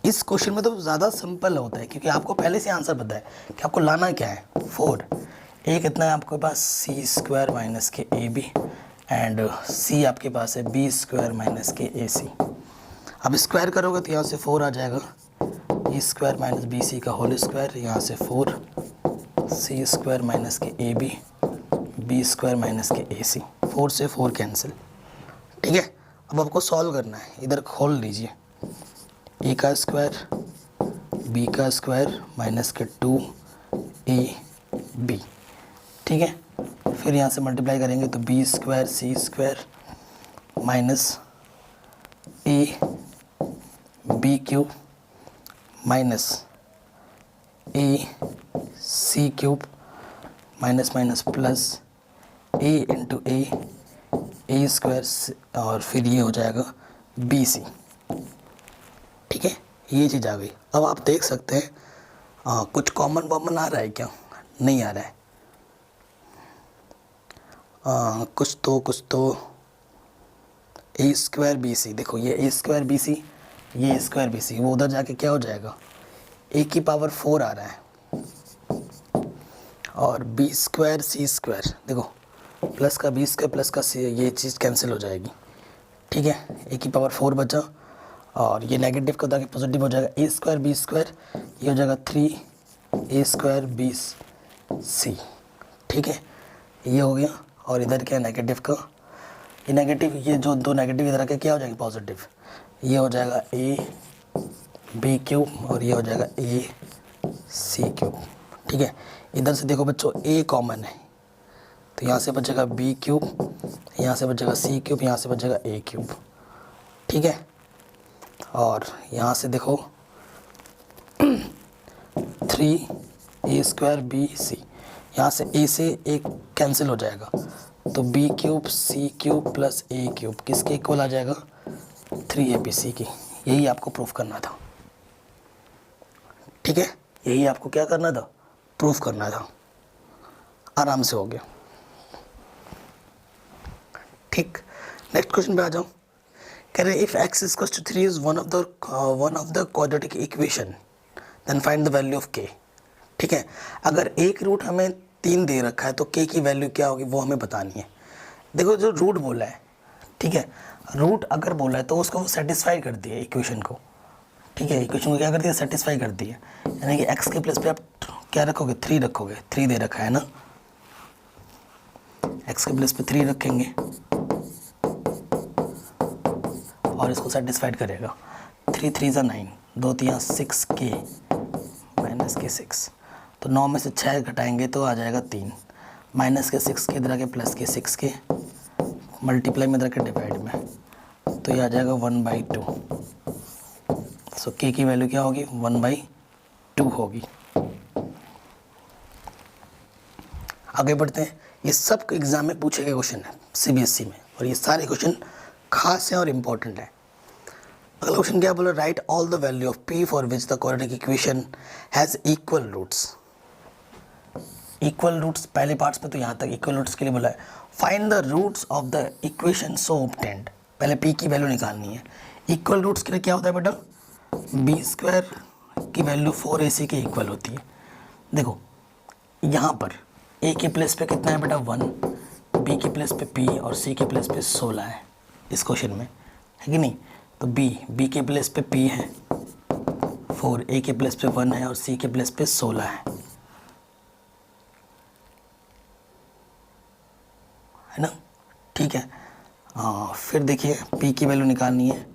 इस क्वेश्चन में तो ज़्यादा सिंपल होता है क्योंकि आपको पहले से आंसर पता है कि आपको लाना क्या है 4। ए कितना है आपके पास सी स्क्वायर माइनस के ए बी, एंड सी आपके पास है बी स्क्वायर माइनस के ए सी। अब स्क्वायर करोगे तो यहाँ से 4 आ जाएगा, ए स्क्वायर माइनस बी सी का होल स्क्वायर, यहाँ से 4 सी स्क्वायर माइनस के a b, b square minus के ए सी। 4 से 4 कैंसिल, ठीक है। अब आपको सॉल्व करना है, इधर खोल लीजिए, ए का स्क्वायर बी का स्क्वायर माइनस के 2 ए बी, ठीक है। फिर यहाँ से मल्टीप्लाई करेंगे तो b square c square minus a b cube minus a c cube minus minus plus a into a square और फिर ये हो जाएगा बी सी। ठीक है, ये चीज़ आ गई। अब आप देख सकते हैं कुछ कॉमन आ रहा है क्या? नहीं आ रहा है। कुछ तो ए स्क्वायर बी सी, देखो ये ए स्क्वायर बी सी, ये ए स्क्वायर बी सी, वो उधर जाके क्या हो जाएगा, ए की पावर 4 आ रहा है और बी स्क्वायर सी स्क्वायर, देखो प्लस का बी स्क्वायर प्लस का सी, ये चीज़ कैंसिल हो जाएगी। ठीक है, ए की पावर 4 बचा और ये नेगेटिव का उधर पॉजिटिव हो जाएगा, ए स्क्वायर बी स्क्वायर, ये हो जाएगा 3 ए स्क्वायर बी सी। ठीक है, ये हो गया। और इधर क्या नेगेटिव का, ये नेगेटिव, ये जो दो नेगेटिव इधर आके क्या हो जाएगी पॉजिटिव, ये हो जाएगा ए बी क्यूब और ये हो जाएगा ए सी क्यूब। ठीक है, इधर से देखो बच्चों ए कॉमन है तो यहाँ से बचेगा बी क्यूब, यहाँ से बचेगा सी क्यूब, यहाँ से बचेगा ए क्यूब। ठीक है, और यहाँ से देखो 3 ए स्क्वायर बी सी, यहाँ से ए से एक कैंसिल हो जाएगा तो B cube C cube plus ए क्यूब किसके इक्वल आ जाएगा, 3 बी सी की। यही आपको प्रूफ करना था। ठीक है, यही आपको क्या करना था, प्रूफ करना था। आराम से हो गया। ठीक, नेक्स्ट क्वेश्चन पे आ जाओ। कह रहे if x equals to 3 is one of the quadratic equation then find the value of k। ठीक है, अगर एक रूट हमें 3 दे रखा है तो k की वैल्यू क्या होगी वो हमें बतानी है। देखो जो रूट बोला है, ठीक है, रूट अगर बोला है तो उसको सेटिस्फाई कर दिया इक्वेशन को। ठीक है, इक्वेशन को क्या कर दिया, सेटिस्फाई कर दिया। यानी कि x के प्लेस पे आप क्या रखोगे, 3 रखोगे, 3 दे रखा है ना, x के प्लेस पे 3 रखेंगे और इसको सेटिस्फाइड करेगा। 3 3 ज़ा 9, 2 3 6k माइनस के 6, तो 9 में से 6 घटाएंगे तो आ जाएगा 3, माइनस के 6 के इधर आके प्लस के 6 के, मल्टीप्लाई में इधर के डिवाइड में, तो ये आ जाएगा 1/2। सो k की वैल्यू क्या होगी, 1/2 होगी। आगे बढ़ते हैं। ये सब एग्जाम में पूछे गए क्वेश्चन है CBSE में और ये सारे क्वेश्चन खास हैं और इम्पोर्टेंट है। अगला क्वेश्चन क्या बोला, write all the value of p for which the quadratic equation has equal roots. Equal roots पहले पार्ट्स में तो यहाँ तक इक्वल रूट्स के लिए बोला है। Find the roots of the equation so obtained, पहले p की वैल्यू निकालनी है। इक्वल रूट्स के लिए क्या होता है बेटा, बी स्क्वायर की वैल्यू 4ac के इक्वल होती है। देखो यहाँ पर a के प्लेस पे कितना है बेटा 1, b के प्लेस पे p और c के प्लेस पे 16 है इस क्वेश्चन में, है कि नहीं। तो b के प्लेस पे p है 4, a के प्लेस पे 1 है और c के प्लेस पे 16 है ना। ठीक है, फिर देखिए p की वैल्यू निकालनी है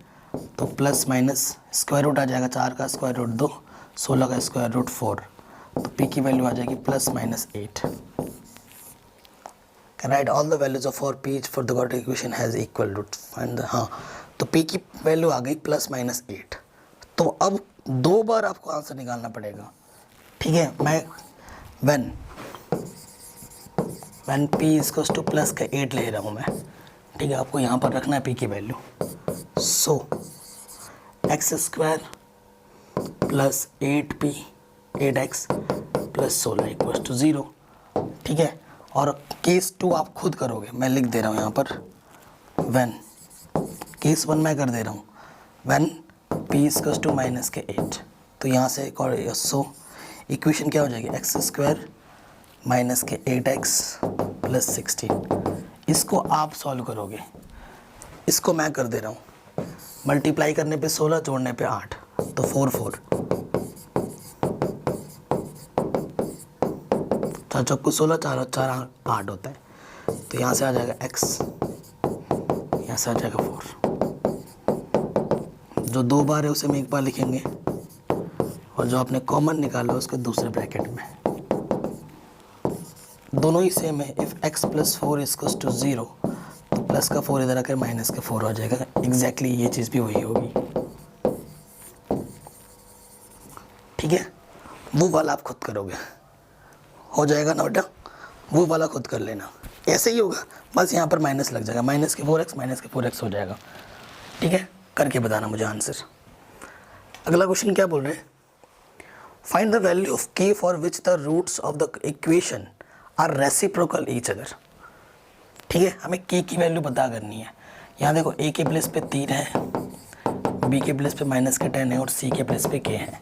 तो प्लस माइनस स्क्वायर रूट आ जाएगा, 4 का स्क्वायर रूट 2, 16 का स्क्वायर रूट 4, तो p की वैल्यू आ जाएगी plus minus 8। Write all the values of for p for the quadratic equation has equal root find the, हाँ तो p की वैल्यू आ गई प्लस माइनस 8। तो अब 2 बार आपको आंसर निकालना पड़ेगा। ठीक है, मैं when p equals two plus का 8 ले रहा हूँ मैं। ठीक है, आपको यहाँ पर रखना है p की value. So x square plus 8p 8x plus 16 equals to 0। ठीक है, और केस 2 आप खुद करोगे, मैं लिख दे रहा हूँ यहाँ पर व्हेन, केस 1 मैं कर दे रहा हूँ when p equals to minus के 8। तो यहाँ से एक और, सो इक्वेशन क्या हो जाएगी, एक्स स्क्वायर माइनस के 8x प्लस 16। इसको आप सॉल्व करोगे, इसको मैं कर दे रहा हूँ, मल्टीप्लाई करने पे 16, जोड़ने पे 8, तो 4 4, 4 चौको 16, 4 और 4 8 होता है। तो यहाँ से आ जाएगा x, यहाँ से आ जाएगा 4। जो 2 बार है उसे हम एक बार लिखेंगे और जो आपने कॉमन निकाला उसके दूसरे ब्रैकेट में। दोनों ही सेम है। If x plus 4 equals to 0 तो प्लस का 4 इधर आकर माइनस का 4 हो जाएगा। एग्जैक्टली ये चीज़ भी वही होगी। ठीक है, वो वाला आप खुद करोगे, हो जाएगा ना बेटा, वो वाला खुद कर लेना। ऐसे ही होगा, बस यहाँ पर माइनस लग जाएगा, माइनस के 4x हो जाएगा। ठीक है, करके बताना मुझे आंसर। अगला क्वेश्चन क्या बोल रहे हैं, find the value of k for which the roots of the equation are reciprocal each other. ठीक है, हमें k की वैल्यू पता करनी है। यहाँ देखो a के प्लेस पे 3 है, b के प्लेस पे माइनस के 10 है और c के प्लेस पे k है।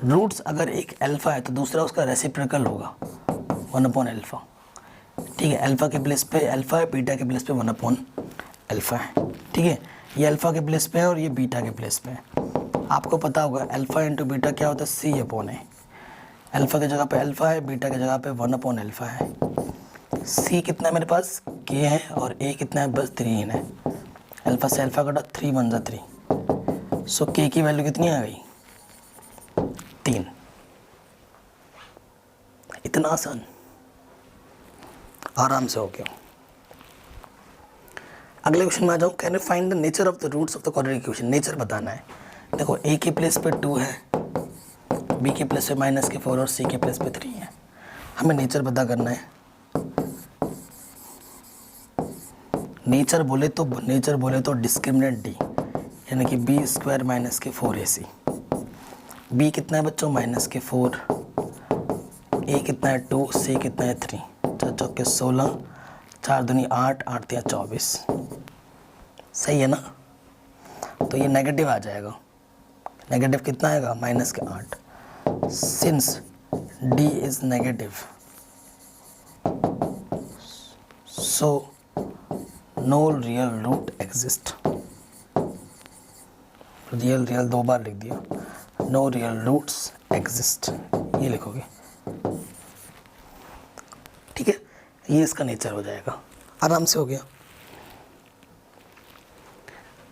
रूट्स अगर एक अल्फ़ा है तो दूसरा उसका रेसिप्रोकल होगा 1/अल्फ़ा। ठीक है, अल्फ़ा के प्लेस पे अल्फ़ा है, बीटा के प्लेस पे 1/अल्फ़ा है। ठीक है, ये अल्फ़ा के प्लेस पे है और ये बीटा के प्लेस पे है। आपको पता होगा अल्फ़ा इंटू बीटा क्या होता है, c/a। अल्फ़ा की जगह पे अल्फ़ा है, बीटा की जगह पे 1/अल्फ़ा है। c कितना है मेरे पास, k है, और a कितना है, बस 3 है। अल्फ़ा से अल्फ़ा कटा, 3 1 जा 3। सो k की वैल्यू कितनी आ गई, 3। इतना आसान, आराम से हो गया। अगले क्वेश्चन में आ जाऊँ, can you find the nature of the roots of the quadratic equation. Nature बताना है। देखो a के प्लेस पे 2 है, b के प्लेस पे माइनस के 4 और c के प्लेस पे 3 है। हमें नेचर पता करना है। नेचर बोले तो डिस्क्रिमिनेंट d, यानी कि b² माइनस के 4ac। b कितना है बच्चों, माइनस के 4, a कितना है 2, c कितना है 3। 4 चौके 16, 4 दूनी 8, 8 तिया 24। सही है ना, तो ये नेगेटिव आ जाएगा। नेगेटिव कितना आएगा, माइनस के 8। Since d is negative, so no real root exist. Real 2 बार लिख दिया, नो रियल रूट्स एग्जिस्ट, ये लिखोगे। ठीक है, ये इसका नेचर हो जाएगा, आराम से हो गया।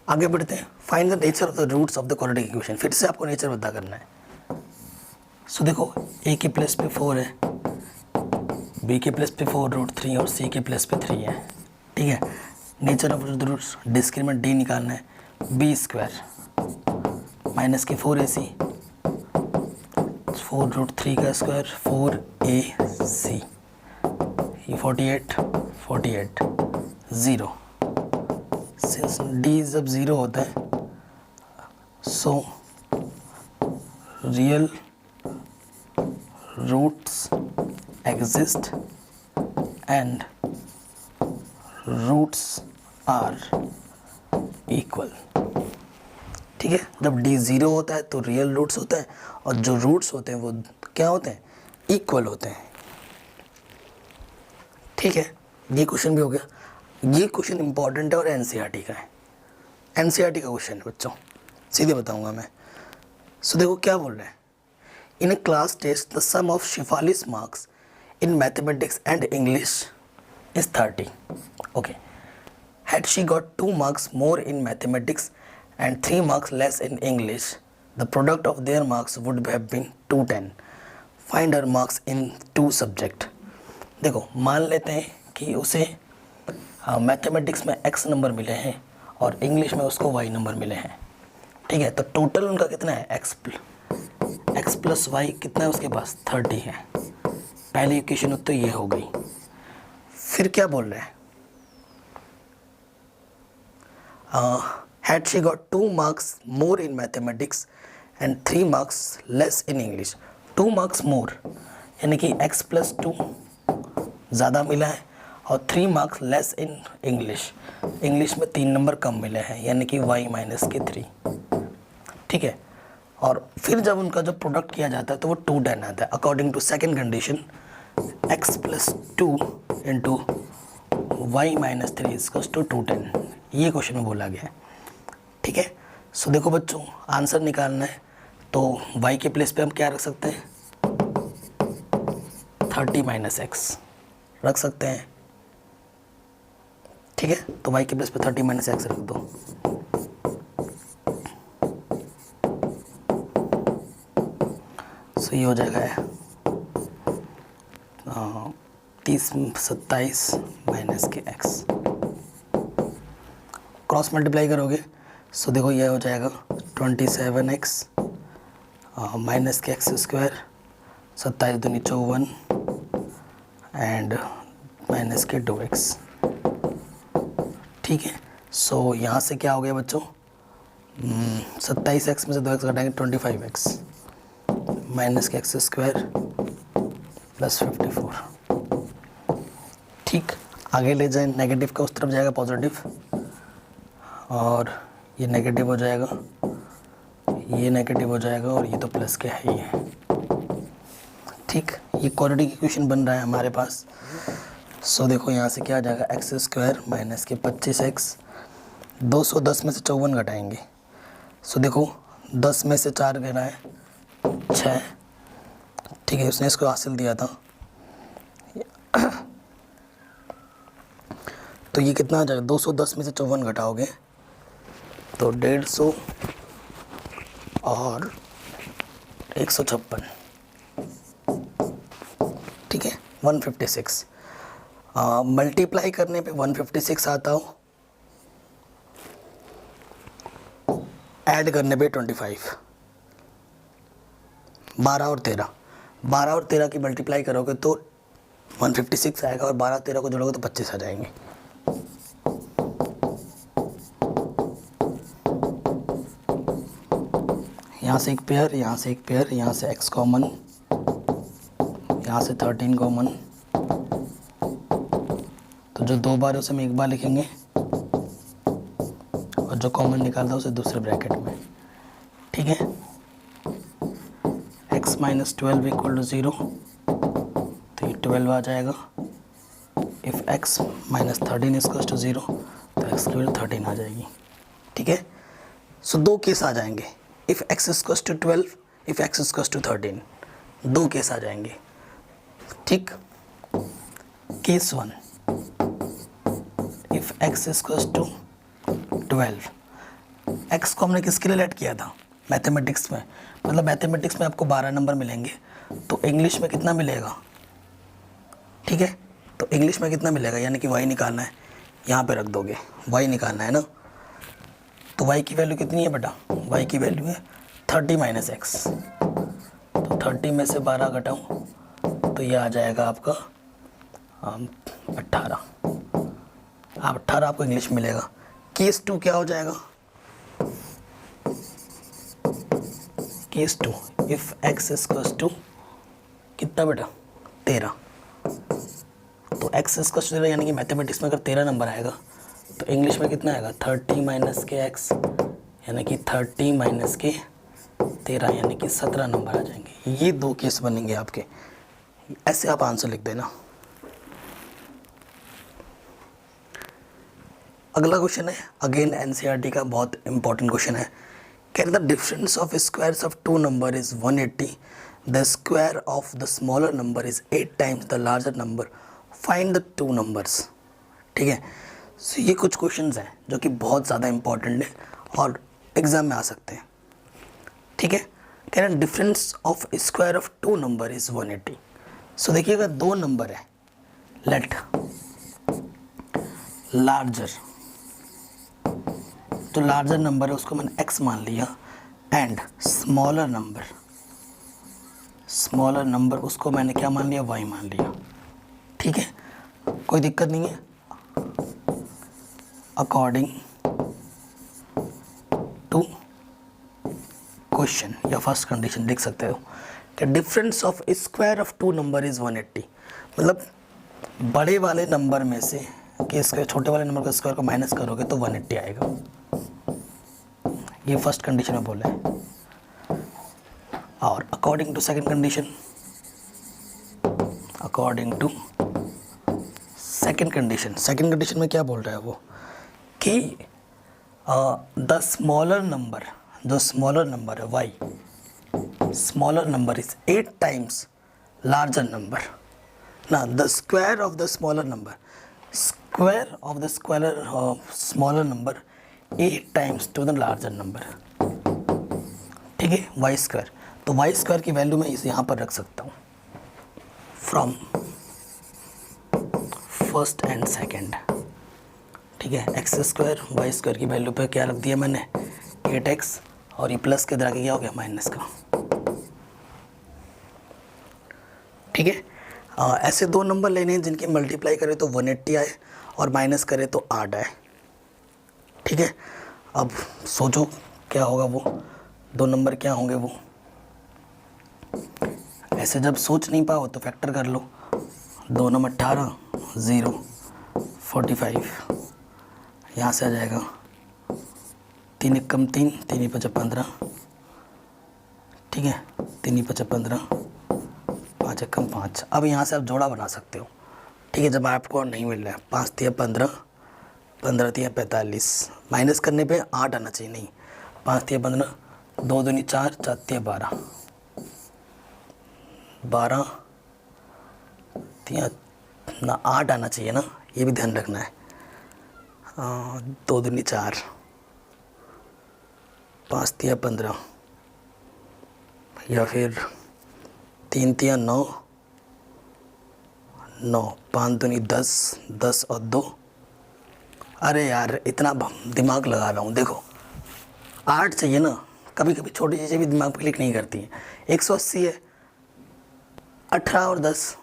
आगे बढ़ते हैं, find the nature of the roots of the quadratic equation. फिर से आपको नेचर पता करना है। सो देखो a के प्लेस पे 4 है, b के प्लेस पे 4√3 और c के प्लेस पे 3 है। ठीक है, nature of the roots, discriminant d निकालना है। b² माइनस के 4ac, 4√3 का स्क्वायर 4ac, ये 48 0। सिंस d जब 0 होता है, so real roots exist and roots are equal. ठीक है, जब d 0 होता है तो रियल रूट्स होता है, और जो रूट्स होते हैं वो क्या होते हैं, इक्वल होते हैं। ठीक है, ये क्वेश्चन भी हो गया। ये क्वेश्चन इंपॉर्टेंट है और एनसीईआरटी का है। एनसीईआरटी का क्वेश्चन है बच्चों, सीधे बताऊंगा मैं। सो देखो क्या बोल रहे हैं, in a class test the sum of शिफाली's marks in mathematics and English is 30। Okay, had she got 2 marks more in mathematics and 3 marks less in English, the product of their marks would have been 210. Find her marks in 2 subject. देखो मान लेते हैं कि उसे mathematics में x number मिले हैं और इंग्लिश में उसको y नंबर मिले हैं। ठीक है, तो टोटल उनका कितना है, x प्लस y कितना है उसके पास, 30 है। पहली इक्वेशन तो ये हो गई। फिर क्या बोल रहे हैं, had she got 2 marks more in mathematics and 3 marks less in English। 2 marks more यानी कि x प्लस 2 ज़्यादा मिला है और 3 marks less in English, English में 3 नंबर कम मिले हैं, यानी कि y माइनस के 3। ठीक है, और फिर जब उनका जो प्रोडक्ट किया जाता है तो वो 210 आता है। According to second condition, x plus 2 into y minus 3 equals to 210, ये क्वेश्चन में बोला गया है। ठीक है, सो देखो बच्चों आंसर निकालना है तो y के प्लेस पे हम क्या रख सकते हैं, 30 माइनस x रख सकते हैं। ठीक है, तो y के प्लेस पे 30 माइनस x रख दो। सो ये हो जाएगा 30 27 माइनस के x। क्रॉस मल्टीप्लाई करोगे सो देखो ये हो जाएगा 27x माइनस के एक्स स्क्वायर 27 दूनी 54 एंड माइनस के 2x। ठीक है, सो यहाँ से क्या हो गया बच्चों, 27x में से 2x घटाएंगे 25x माइनस के एक्स स्क्वायर प्लस 54। ठीक, आगे ले जाए, नेगेटिव का उस तरफ जाएगा पॉजिटिव और ये नेगेटिव हो जाएगा, ये नेगेटिव हो जाएगा और ये तो प्लस के है ही है। ठीक, ये क्वाड्रेटिक इक्वेशन बन रहा है हमारे पास। सो देखो यहाँ से क्या आ जाएगा, एक्स स्क्वायर माइनस के 25x, 210 में से 54 घटाएंगे। सो देखो 10 में से 4 गया है 6। ठीक है, उसने इसको हासिल दिया था तो ये कितना आ जाएगा, 210 में से 54 घटाओगे तो 150 और 156। ठीक है, 156 मल्टीप्लाई करने पे 156 आता हो, ऐड करने पे 25। 12 और 13 की मल्टीप्लाई करोगे तो 156 आएगा और 12 13 को जोड़ोगे तो 25 आ जाएंगे। यहाँ से एक पेयर, यहाँ से एक पेयर, यहाँ से x कॉमन, यहाँ से 13 कॉमन, तो जो 2 बार है उसे हम 1 बार लिखेंगे और जो कॉमन निकालता है उसे दूसरे ब्रैकेट में। ठीक है, x माइनस 12 इक्वल टू 0, तो ये 12 आ जाएगा। If x minus 13 equal to 0 तो x की वैल्यू 13 आ जाएगी। ठीक है, सो 2 केस आ जाएंगे, if x equal to 12, if x equal to 13, 2 case आ जाएंगे। ठीक, case 1, if x equal to 12, x को हमने किसके लिए लेट किया था, मैथमेटिक्स में, मतलब मैथमेटिक्स में आपको 12 नंबर मिलेंगे तो इंग्लिश में कितना मिलेगा। ठीक है, तो इंग्लिश में कितना मिलेगा, यानी कि y निकालना है, यहाँ पे रख दोगे, y निकालना है ना, तो y की वैल्यू कितनी है बेटा, y की वैल्यू है 30 माइनस एक्स, तो 30 में से 12 घटाऊँ तो ये आ जाएगा आपका 18। आप 18 आपको इंग्लिश मिलेगा। केस 2 क्या हो जाएगा, case 2, if x equal to कितना बेटा 13, तो x इक्वल टू 13 यानी कि मैथमेटिक्स में अगर 13 नंबर आएगा तो इंग्लिश में कितना आएगा 30 माइनस के x, यानी कि 30 माइनस के 13 यानी कि 17 नंबर आ जाएंगे। ये 2 केस बनेंगे आपके, ऐसे आप आंसर लिख देना। अगला क्वेश्चन है, अगेन एनसीईआरटी का बहुत इंपॉर्टेंट क्वेश्चन है। Can the difference of squares of 2 number is 180, the square of the smaller number is 8 times the larger number, find the 2 numbers. ठीक है, सो ये कुछ क्वेश्चंस हैं जो कि बहुत ज़्यादा इंपॉर्टेंट है और एग्जाम में आ सकते हैं। ठीक है, can difference of square of 2 number is 180। सो देखिएगा 2 नंबर है, लेट लार्जर, तो लार्जर नंबर है उसको मैंने x मान लिया, एंड स्मॉलर नंबर उसको मैंने क्या मान लिया, y मान लिया। ठीक है, कोई दिक्कत नहीं है। अकॉर्डिंग टू क्वेश्चन या फर्स्ट कंडीशन लिख सकते हो कि difference of square of 2 number is 180, मतलब बड़े वाले नंबर में से कि स्क्वायर छोटे वाले नंबर का स्क्वायर को माइनस करोगे तो 180 आएगा। ये फर्स्ट कंडीशन में बोला है। और according to second condition, second condition में क्या बोल रहा है वो कि द स्मॉलर नंबर, जो स्मॉलर नंबर है y, smaller number is 8 times larger number ना, the square of the smaller number, square of the smaller number 8 times to the larger number. ठीक है, वाई स्क्वायर, तो वाई स्क्वायर की value मैं इसे यहाँ पर रख सकता हूँ फ्रॉम फर्स्ट एंड सेकंड। ठीक है। एक्स स्क्वायर वाई स्क्वायर की वैल्यू पे क्या रख दिया मैंने 8x, और ये प्लस के इधर आके क्या हो गया माइनस का, ठीक है। ऐसे दो नंबर लेने हैं जिनकी मल्टीप्लाई करें तो 180 आए और माइनस करें तो 8 आए, ठीक है। अब सोचो क्या होगा वो दो नंबर, क्या होंगे वो। ऐसे जब सोच नहीं पाओ तो फैक्टर कर लो। 2 नंबर 18, 0, 45, यहाँ से आ जाएगा 3 एक कम 3, 3 ही 5 15, ठीक है। 3 ही 5 15, 5 एक कम 5। अब यहाँ से आप जोड़ा बना सकते हो, ठीक है। जब आपको नहीं मिल रहा है 5 3 15, 15 3 45, माइनस करने पे 8 आना चाहिए, नहीं 5 3 15, 2 दूनी 4, 4 3 12, 12 3 ना 8 आना चाहिए ना, ये भी ध्यान रखना है। 2 दूनी 4, 5 3 15, या फिर 3 3 9, 9, 5 दूनी 10, 10 और 2। अरे यार इतना दिमाग लगा रहा हूँ, देखो 8 चाहिए ना, कभी कभी छोटी चीज़ें भी दिमाग पे क्लिक नहीं करती हैं। 180 है, 18 और 10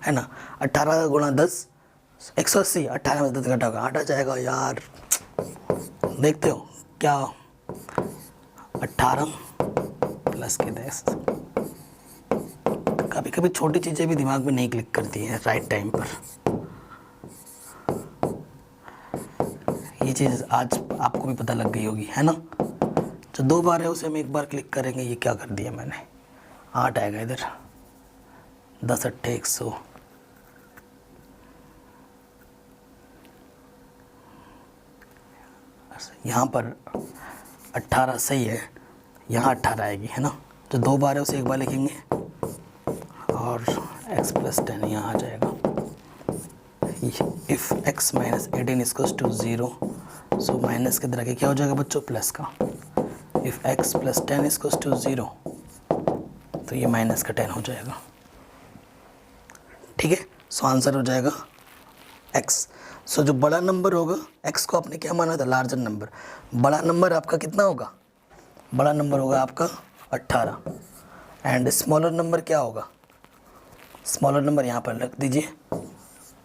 है ना, 18 गुणा 10 180, 18 में 10 घटा होगा 8 आ जाएगा यार। देखते हो क्या, 18 प्लस के 10। कभी कभी छोटी चीज़ें भी दिमाग में नहीं क्लिक करती हैं राइट टाइम पर। ये चीज़ आज आपको भी पता लग गई होगी, है ना। जो 2 बार है उसे हम 1 बार क्लिक करेंगे। ये क्या कर दिया मैंने, 8 आएगा इधर, 10 अट्ठे 100, यहाँ पर 18 सही है, यहाँ 18 आएगी, है ना। जो 2 बार है उसे 1 बार लिखेंगे, और x प्लस 10 यहाँ आ जाएगा। If x minus 18 equals to 0, so minus के तरह के क्या हो जाएगा बच्चों, प्लस का। If x plus 10 equals to 0, तो ये माइनस का 10 हो जाएगा, ठीक है। सो आंसर हो जाएगा x। सो जो बड़ा नंबर होगा, x को आपने क्या माना था, लार्जर नंबर। बड़ा नंबर आपका कितना होगा, बड़ा नंबर होगा आपका 18, एंड स्मॉलर नंबर क्या होगा, स्मॉलर नंबर यहाँ पर रख दीजिए।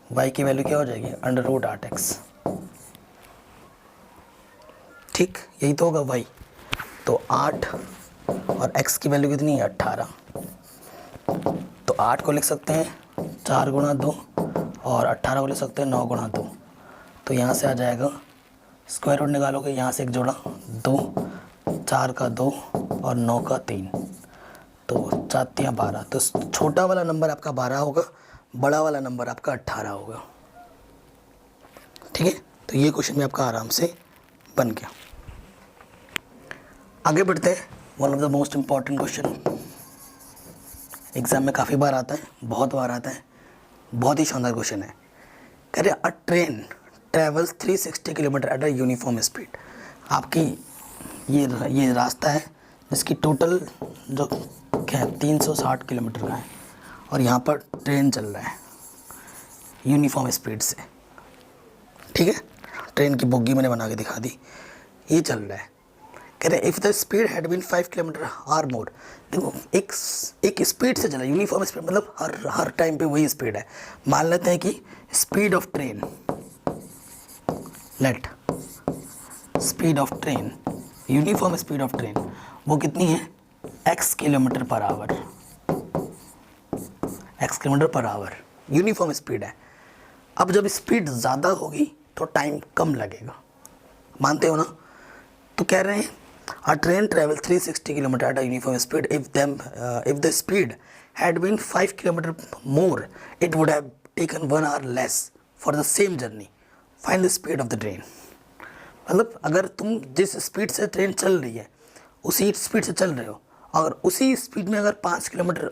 y की वैल्यू क्या हो जाएगी, √8x, ठीक, यही तो होगा y। तो 8 और x की वैल्यू कितनी है 18, तो 8 को लिख सकते हैं 4 गुणा 2, और 18 को लिख सकते हैं 9 गुणा 2। तो यहाँ से आ जाएगा, स्क्वायर रूट निकालोगे, यहाँ से एक जोड़ा 2, 4 का 2 और 9 का 3, तो 4 3 12। तो छोटा वाला नंबर आपका 12 होगा, बड़ा वाला नंबर आपका 18 होगा, ठीक है। तो ये क्वेश्चन भी आपका आराम से बन गया। आगे बढ़ते हैं। One of the most important question, exam में काफ़ी बार आता है, बहुत बार आता है, बहुत ही शानदार क्वेश्चन है। कह रहे अ train travels 360 kilometre at a uniform speed. आपकी ये रास्ता है जिसकी टोटल जो क्या है 360 किलोमीटर का है, और यहाँ पर ट्रेन चल रहा है यूनिफॉर्म स्पीड से, ठीक है। ट्रेन की बोगी मैंने बना के दिखा दी, ये चल रहा है। कह रहे if the speed had been 5 kilometre hour more. देखो एक स्पीड से चला, यूनिफॉर्म स्पीड मतलब हर टाइम पे वही स्पीड है। मान लेते हैं कि speed of train, let speed of train, uniform speed of train वो कितनी है, x kilometre per our, x kilometre per our uniform speed है। अब जब स्पीड ज़्यादा होगी तो टाइम कम लगेगा, मानते हो ना। तो कह रहे हैं a train travel 360 km at a uniform speed. If the speed had been 5 km more, it would have taken 1 hour less for the same journey. Find the speed of the train. मतलब अगर तुम जिस speed से train चल रही है उसी speed से चल रहे हो, अगर उसी स्पीड में अगर 5 किलोमीटर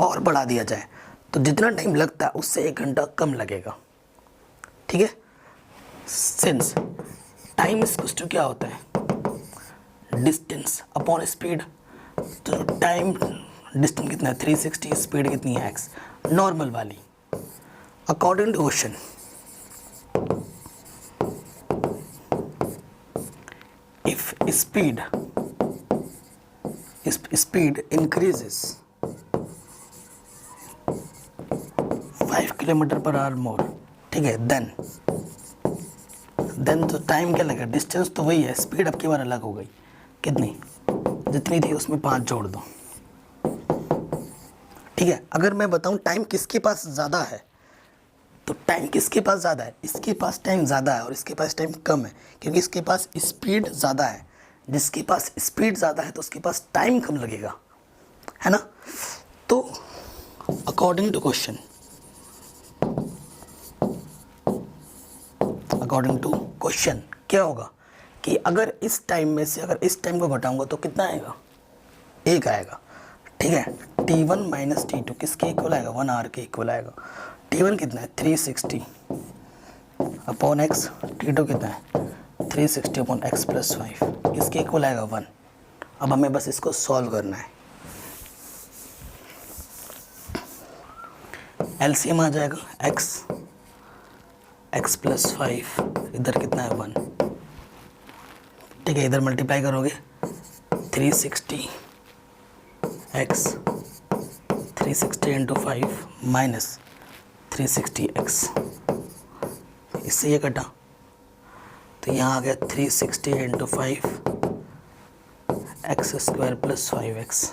और बढ़ा दिया जाए तो जितना टाइम लगता है उससे 1 घंटा कम लगेगा, ठीक है। सिंस टाइम इक्वल्स टू क्या होता है, डिस्टेंस अपॉन स्पीड। तो टाइम डिस्टेंस कितना है 360, स्पीड कितनी है x, नॉर्मल वाली। According to question speed increases 5 kilometre per hour more, ठीक है, देन तो टाइम क्या लगेगा, डिस्टेंस तो वही है, स्पीड अब की बार अलग हो गई, कितनी, जितनी थी उसमें 5 जोड़ दो, ठीक है। अगर मैं बताऊं टाइम किसके पास ज़्यादा है, तो टाइम किसके पास ज़्यादा है, इसके पास टाइम ज़्यादा है और इसके पास टाइम कम है, क्योंकि इसके पास स्पीड ज़्यादा है। जिसके पास स्पीड ज़्यादा है तो उसके पास टाइम कम लगेगा, है ना। तो अकॉर्डिंग टू क्वेश्चन क्या होगा कि अगर इस टाइम में से अगर इस टाइम को घटाऊंगा तो कितना आएगा, 1 आएगा, ठीक है। T1 माइनस T2 किसके इक्वल आएगा, 1 आवर के इक्वल आएगा। T1 कितना है 360 अपॉन एक्स, T2 कितना है 360 अपॉन एक्स प्लस 5 किसके इक्वल आएगा 1। अब हमें बस इसको सॉल्व करना है, एलसीएम आ जाएगा एक्स प्लस 5, इधर कितना है 1, ठीक है। इधर मल्टीप्लाई करोगे 360 एक्स 360 इंटू 5 माइनस 360 एक्स, इससे ये कटा तो यहाँ आ गया 360 into 5 x square plus 5x,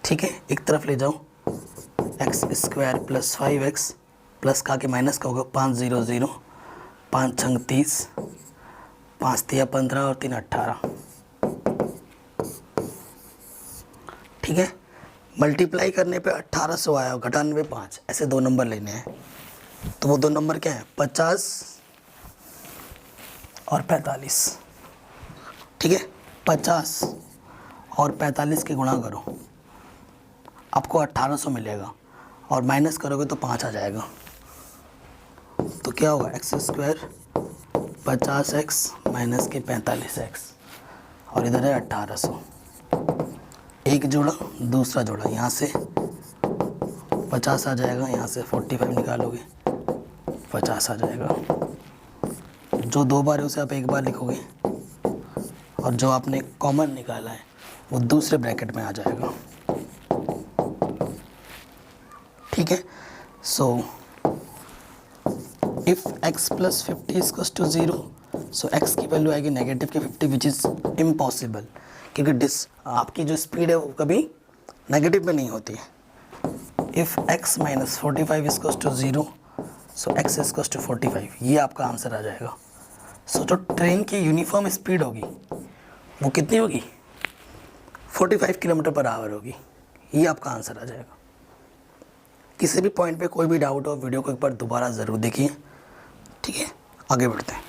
ठीक है। एक तरफ ले जाओ x square plus 5x plus का के माइनस का होगा 5 0 0 5 छंग 30 5 तिया 15 और 3 18, ठीक है। मल्टीप्लाई करने पे 1800 आया, घटाने पे 5, ऐसे 2 नंबर लेने हैं। तो वो 2 नंबर क्या है 50 और 45, ठीक है। 50 और 45 के गुणा करो, आपको 1800 मिलेगा और माइनस करोगे तो 5 आ जाएगा। तो क्या होगा एक्स स्क्वायर 50x माइनस के 45x और इधर है 1800, एक जोड़ा दूसरा जोड़ा, यहाँ से 50 आ जाएगा, यहाँ से 45 निकालोगे 50 आ जाएगा। जो 2 बार है उसे आप 1 बार लिखोगे और जो आपने कॉमन निकाला है वो दूसरे ब्रैकेट में आ जाएगा, ठीक है। So if x plus 50 equals to 0, so x की वैल्यू आएगी नेगेटिव के 50 विच इज़ इम्पॉसिबल, क्योंकि आपकी जो स्पीड है वो कभी नेगेटिव में नहीं होती है। If x minus 45 equals to 0, so x equals to 45, ये आपका आंसर आ जाएगा। सो जो ट्रेन की यूनिफॉर्म स्पीड होगी वो कितनी होगी 45 किलोमीटर पर आवर होगी, ये आपका आंसर आ जाएगा। किसी भी पॉइंट पे कोई भी डाउट हो वीडियो को एक बार दोबारा ज़रूर देखिए, ठीक है। आगे बढ़ते हैं।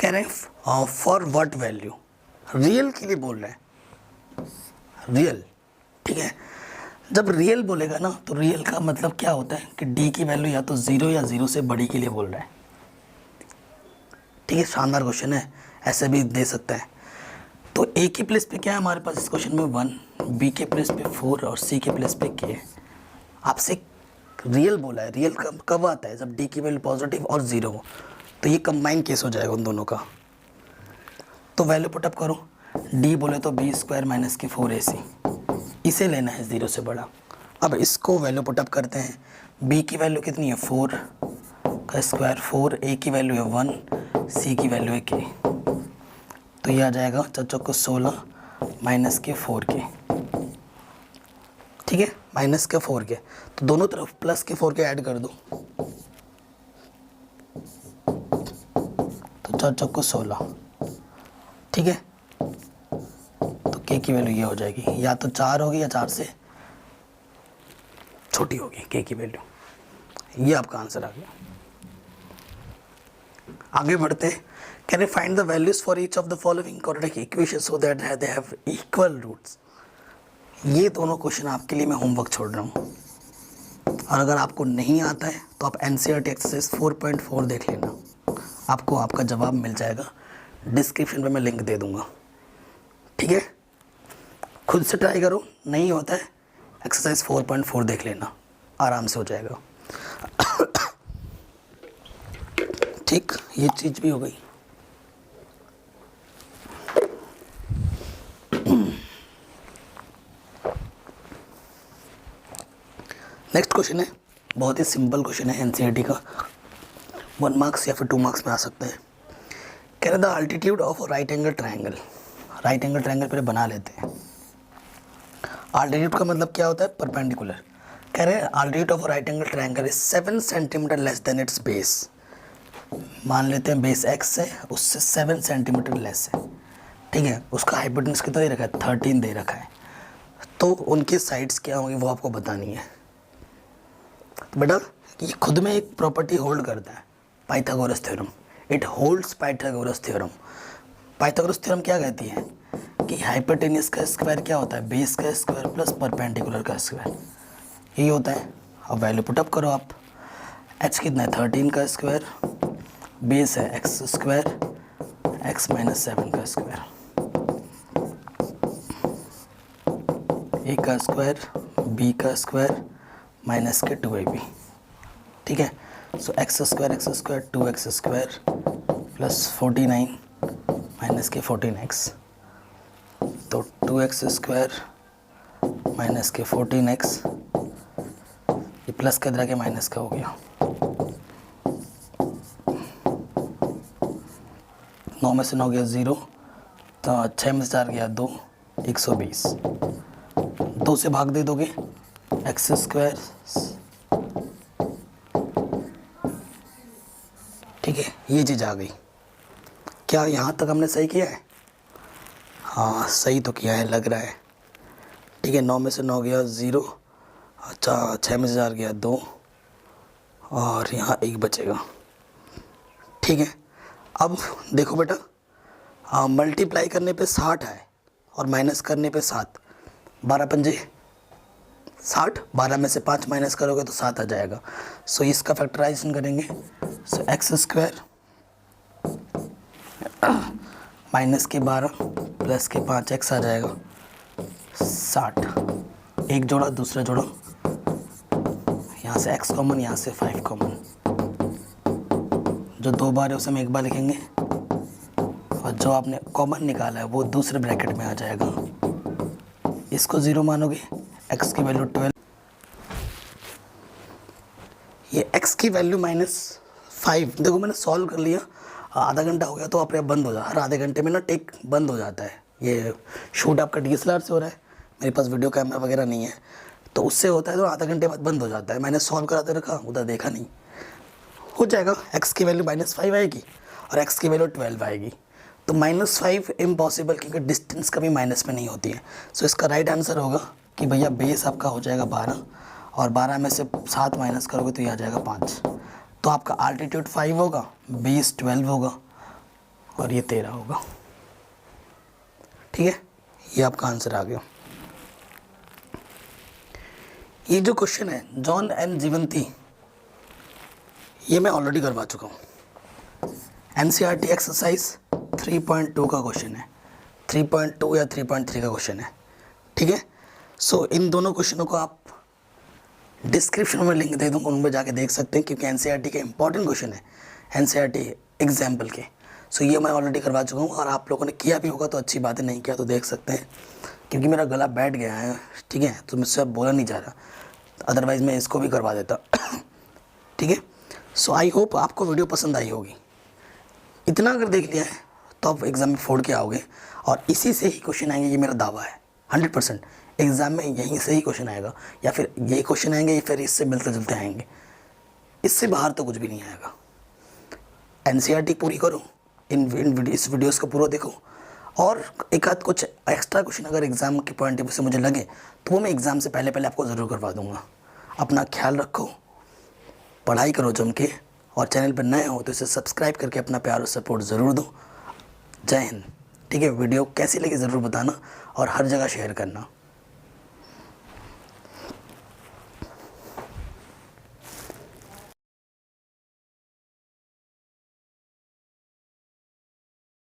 कह रहे हैं फॉर व्हाट वैल्यू, रियल के लिए बोल रहे हैं, रियल, ठीक है। जब रियल बोलेगा ना तो रियल का मतलब क्या होता है कि डी की वैल्यू या तो 0 या 0 से बड़ी के लिए बोल रहा है, ठीक है। शानदार क्वेश्चन है, ऐसे भी दे सकता है। तो ए के प्लेस पे क्या है हमारे पास इस क्वेश्चन में 1, बी के प्लेस पे 4 और सी के प्लेस पे k। आपसे रियल बोला है, रियल कब आता है जब डी की वैल्यू पॉजिटिव और 0 हो, तो ये कंबाइन केस हो जाएगा उन दोनों का। तो वैल्यू पुटअप करो, डी बोले तो बी स्क्वायर माइनस के 4ac, इसे लेना है 0 से बड़ा। अब इसको वैल्यू पुटअप करते हैं, बी की वैल्यू कितनी है 4 का स्क्वायर 4, ए की वैल्यू है 1, सी की वैल्यू है k, तो ये आ जाएगा चौचौ को 16 माइनस के 4k, ठीक है, माइनस के 4k। तो दोनों तरफ प्लस के 4k ऐड कर दो, तो चौचौ को 16, ठीक है। तो k की वैल्यू ये हो जाएगी, या तो 4 होगी या 4 से छोटी होगी k की वैल्यू, ये आपका आंसर आ गया। आगे बढ़ते हैं। Can you find the values for each of the following quadratic equations so that they have equal roots? ये दोनों क्वेश्चन आपके लिए मैं होमवर्क छोड़ रहा हूँ, और अगर आपको नहीं आता है तो आप NCERT एक्सरसाइज 4.4 देख लेना, आपको आपका जवाब मिल जाएगा। डिस्क्रिप्शन में मैं लिंक दे दूँगा, ठीक है। खुद से ट्राई करो, नहीं होता है एक्सरसाइज 4.4 देख लेना, आराम से हो जाएगा। ठीक, ये चीज़ भी हो गई। नेक्स्ट क्वेश्चन है, बहुत ही सिंपल क्वेश्चन है एनसीईआरटी का, 1 मार्क्स या फिर 2 मार्क्स में आ सकता है। कह रहे the altitude of right angle triangle. Right angle triangle पहले बना लेते हैं। अल्टीट्यूड का मतलब क्या होता है? परपेंडिकुलर। कह रहे हैं altitude of right angle triangle is 7 centimetre less than it's base. मान लेते हैं बेस एक्स है, उससे 7 सेंटीमीटर लेस है, ठीक है। उसका हाइपोटेन्यूज कितना दे रखा है? 13 दे रखा है। तो उनकी साइड्स क्या होंगी वो आपको बतानी है। तो बेटा ये खुद में एक प्रॉपर्टी होल्ड करता है, Pythagoras theorem. It holds Pythagoras theorem. Pythagoras theorem क्या कहती है कि हाइपोटेन्यूज का स्क्वायर क्या होता है? बेस का स्क्वायर प्लस परपेंडिकुलर का स्क्वायर, यही होता है। अब वैल्यू पुटअप करो आप। h कितना है? 13 का स्क्वायर, बेस है एक्स स्क्वायर, x माइनस 7 का स्क्वायर, a का स्क्वायर, b का स्क्वायर माइनस के 2ab, ठीक है। So x square 2x square plus 49 minus के 14x, तो 2x स्क्वायर माइनस के 14x, ये प्लस का इधर के माइनस का हो गया। 9 में से 9 गया 0, तो 6 में से 4 गया 2, 120। 2 से भाग दे दोगे, एक्स स्क्वायर, ठीक है। ये चीज़ आ गई। क्या यहाँ तक हमने सही किया है? हाँ सही तो किया है लग रहा है, ठीक है। 9 में से 9 गया 0, अच्छा 6 में से 4 गया 2, और यहाँ 1 बचेगा, ठीक है। अब देखो बेटा, मल्टीप्लाई करने पे 60 है और माइनस करने पे 7, 12 पंजे 60, 12 में से 5 माइनस करोगे तो 7 आ जाएगा। सो इसका फैक्टराइजेशन करेंगे। सो एक्स स्क्वायर माइनस के 12 प्लस के 5x आ जाएगा 60। एक जोड़ा दूसरा जोड़ा, यहाँ से x कॉमन, यहाँ से 5 कॉमन, जो 2 बार है उसे हम 1 बार लिखेंगे, और जो आपने कॉमन निकाला है वो दूसरे ब्रैकेट में आ जाएगा। इसको 0 मानोगे, x की वैल्यू 12, ये x की वैल्यू -5। देखो मैंने सॉल्व कर लिया, आधा घंटा हो गया तो अपने आप बंद हो जाए। हर आधे घंटे में ना टेक बंद हो जाता है। ये शूट आपका DSLR से हो रहा है, मेरे पास वीडियो कैमरा वगैरह नहीं है, तो उससे होता है तो आधा घंटे बाद बंद हो जाता है। मैंने सॉल्व कराते रखा, उधर देखा नहीं, हो जाएगा। x की वैल्यू -5 आएगी और x की वैल्यू 12 आएगी, तो -5 इम्पॉसिबल, क्योंकि डिस्टेंस कभी माइनस में नहीं होती है। सो इसका राइट आंसर होगा कि भैया बेस आपका हो जाएगा 12, और 12 में से 7 माइनस करोगे तो ये आ जाएगा 5। तो आपका अल्टीट्यूड 5 होगा, बेस 12 होगा, और ये 13 होगा, ठीक है। ये आपका आंसर आ गया। ये जो क्वेश्चन है जॉन एंड जीवंती, ये मैं ऑलरेडी करवा चुका हूँ। एनसीईआरटी एक्सरसाइज 3.2 का क्वेश्चन है, 3.2 या 3.3 का क्वेश्चन है, ठीक है। सो इन दोनों क्वेश्चनों को आप डिस्क्रिप्शन में लिंक दे दूँगा, उनमें जाके देख सकते हैं, क्योंकि एनसीईआरटी के इंपॉर्टेंट क्वेश्चन है, एनसीईआरटी एग्जाम्पल के। सो ये मैं ऑलरेडी करवा चुका हूँ, और आप लोगों ने किया भी होगा तो अच्छी बात है, नहीं किया तो देख सकते हैं, क्योंकि मेरा गला बैठ गया है, ठीक है, तो मुझसे अब बोला नहीं जा रहा, अदरवाइज़ मैं इसको भी करवा देता, ठीक है। सो आई होप आपको वीडियो पसंद आई होगी। इतना अगर देख लिया है तो आप एग्ज़ाम में फोड़ के आओगे, और इसी से ही क्वेश्चन आएंगे, ये मेरा दावा है 100%। एग्ज़ाम में यहीं से ही क्वेश्चन आएगा, या फिर यही क्वेश्चन आएंगे, या फिर इससे मिलते जुलते आएंगे, इससे बाहर तो कुछ भी नहीं आएगा। एनसीईआरटी पूरी करो, इस वीडियोस को पूरा देखो, और एक आध कुछ एक्स्ट्रा क्वेश्चन अगर एग्ज़ाम के पॉइंट ऑफ व्यू से मुझे लगे तो वो मैं एग्ज़ाम से पहले आपको ज़रूर करवा दूँगा। अपना ख्याल रखो, पढ़ाई करो जम के, और चैनल पर नए हो तो इसे सब्सक्राइब करके अपना प्यार और सपोर्ट ज़रूर दो। जय हिंद, ठीक है। वीडियो कैसी लगी ज़रूर बताना, और हर जगह शेयर करना।